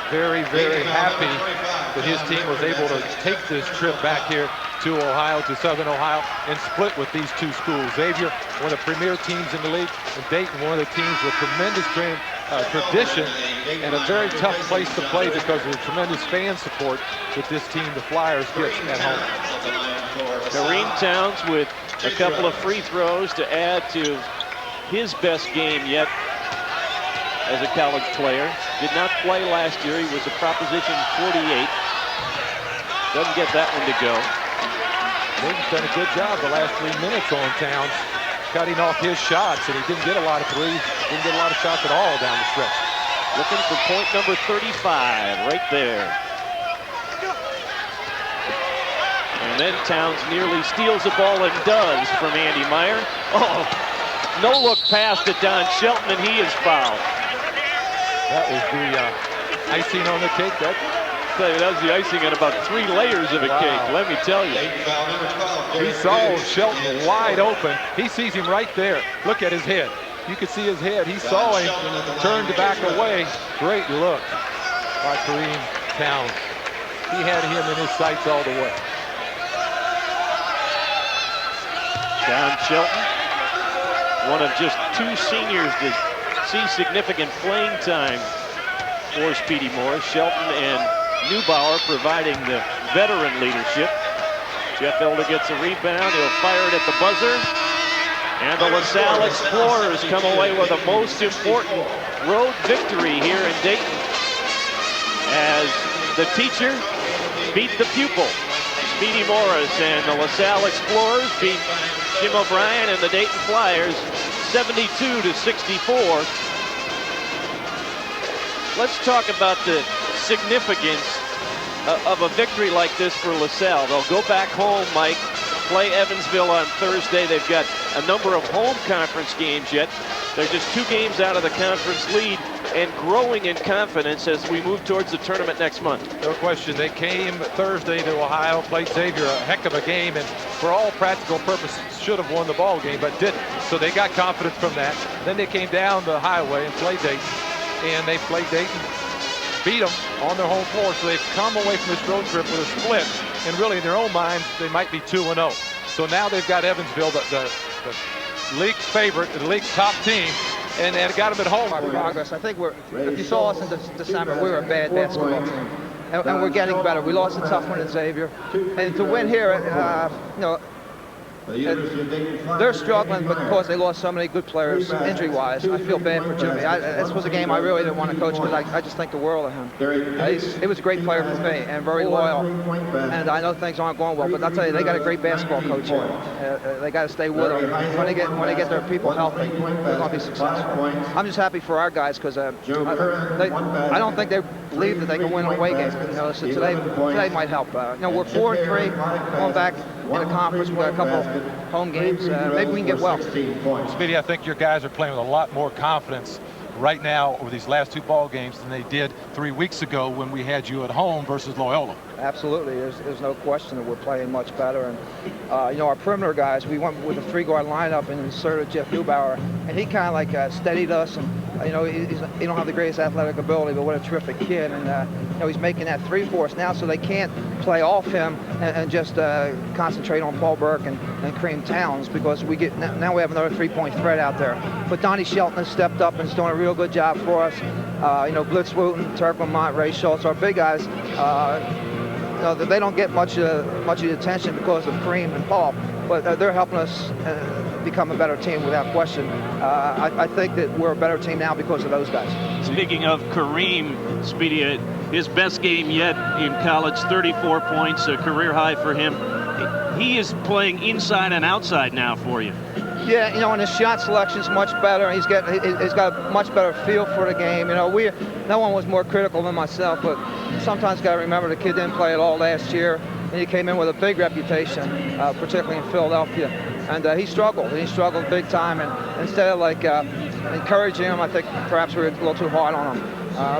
very, very happy that his team was able to take this trip back here to Ohio, to Southern Ohio, and split with these 2 schools. Xavier, one of the premier teams in the league, and Dayton, one of the teams with tremendous tradition and a very tough place to play because of the tremendous fan support that this team, the Flyers, gets at home. Kareem Townes with a couple of free throws to add to his best game yet as a college player. Did not play last year. He was a Proposition 48. Doesn't get that one to go. Dayton's done a good job the last 3 minutes on Townes, cutting off his shots, and he didn't get a lot of threes, didn't get a lot of shots at all down the stretch. Looking for point number 35 right there. And then Townes nearly steals the ball and does from Andy Meyer. Oh, no look pass to Don Shelton, and he is fouled. That was the icing on the cake. That was the icing on about 3 layers of a cake, let me tell you. He saw Shelton wide open. He sees him right there. Look at his head. You can see his head. He saw him, turned back away. Great look by Kareem Townes. He had him in his sights all the way. Don Shelton, one of just 2 seniors to see significant playing time for Speedy Morris. Shelton and Neubauer providing the veteran leadership. Jeff Elder gets a rebound. He'll fire it at the buzzer. And the LaSalle Explorers come away with the most important road victory here in Dayton as the teacher beat the pupil. Speedy Morris and the LaSalle Explorers beat Jim O'Brien and the Dayton Flyers 72-64. Let's talk about the significance of a victory like this for LaSalle. They'll go back home, Mike, play Evansville on Thursday. They've got a number of home conference games yet. They're just 2 games out of the conference lead and growing in confidence as we move towards the tournament next month. No question. They came Thursday to Ohio, played Xavier, a heck of a game, and for all practical purposes should have won the ball game, but didn't. So they got confidence from that. Then they came down the highway and played Dayton, and they played Dayton, beat them on their home floor. So they've come away from this road trip with a split, and really in their own minds, they might be 2-0. So now they've got Evansville, the league favorite, the league top team, and got them at home. Our progress. I think if you saw us in December, we were a bad basketball team. and we're getting better. We lost a tough one at Xavier, and to win here, you know, they're struggling because they lost so many good players injury-wise. I feel bad for Jimmy. This was a game I really didn't want to coach because I just think the world of him. He was a great player for me and very loyal. And I know things aren't going well, but I'll tell you, they got a great basketball coach here. They got to stay with them. When they get their people healthy, they're going to be successful. I'm just happy for our guys because I don't think they believe that they can win an away game. You know, so today might help. You know, we're 4-3, going back in the conference. We got a couple home games. Maybe we can get well. Speedy, I think your guys are playing with a lot more confidence right now over these last 2 ball games than they did 3 weeks ago when we had you at home versus Loyola. Absolutely. There's no question that we're playing much better. And, you know, our perimeter guys, we went with a 3-guard lineup and inserted Jeff Neubauer. And he kind of like steadied us. And, you know, he don't have the greatest athletic ability, but what a terrific kid. And, you know, he's making that 3 for us now so they can't play off him and just concentrate on Paul Burke and Kareem Townes because now we have another 3-point threat out there. But Donnie Shelton has stepped up and is doing a real good job for us. You know, Blitz Wooten, Turk Lamont, Ray Schultz, our big guys, you know, they don't get much of the attention because of Kareem and Paul, but they're helping us become a better team without question. I think that we're a better team now because of those guys. Speaking of Kareem, Speedy, his best game yet in college, 34 points, a career high for him. He is playing inside and outside now for you. Yeah, you know, and his shot selection's much better. He's got a much better feel for the game. You know, no one was more critical than myself, but sometimes got to remember the kid didn't play at all last year, and he came in with a big reputation, particularly in Philadelphia. And he struggled. He struggled big time. And instead of like encouraging him, I think perhaps we were a little too hard on him.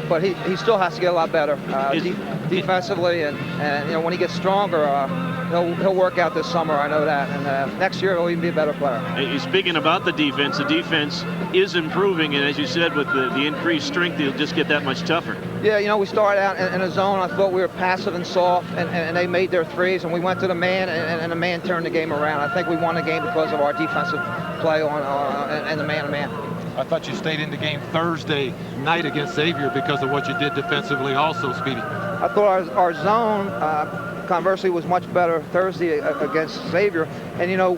But he still has to get a lot better defensively, and you know, when he gets stronger, he'll work out this summer. I know that, and next year he'll even be a better player. Speaking about the defense is improving, and as you said, with the increased strength, he'll just get that much tougher. Yeah, you know, we started out in a zone. I thought we were passive and soft, and they made their threes, and we went to the man, and the man turned the game around. I think we won the game because of our defensive play and the man-to-man. I thought you stayed in the game Thursday night against Xavier because of what you did defensively also, Speedy. I thought our zone, conversely, was much better Thursday against Xavier. And, you know,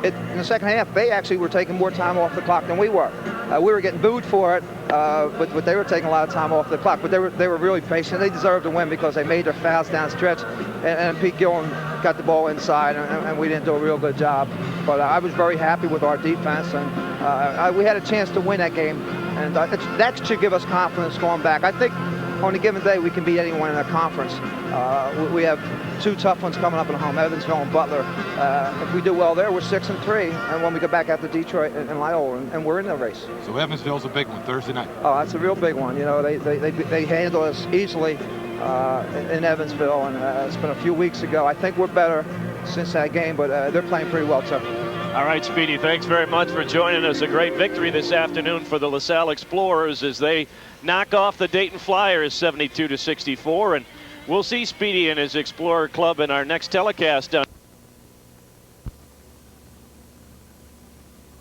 in the second half, they actually were taking more time off the clock than we were. We were getting booed for it, but they were taking a lot of time off the clock. But they were really patient. They deserved to win because they made their fouls down stretch. And Pete Gillen got the ball inside, and we didn't do a real good job. But I was very happy with our defense, and we had a chance to win that game. And that should give us confidence going back. I think on a given day, we can beat anyone in a conference. We have 2 tough ones coming up at home, Evansville and Butler. If we do well there, we're 6-3, and when we go back out to Detroit and Loyola, and we're in the race. So Evansville's a big one Thursday night. Oh, that's a real big one. You know, they handle us easily in Evansville, and it's been a few weeks ago. I think we're better since that game, but they're playing pretty well too. All right, Speedy, thanks very much for joining us. A great victory this afternoon for the LaSalle Explorers as they knock off the Dayton Flyers 72-64, and we'll see Speedy and his Explorer Club in our next telecast.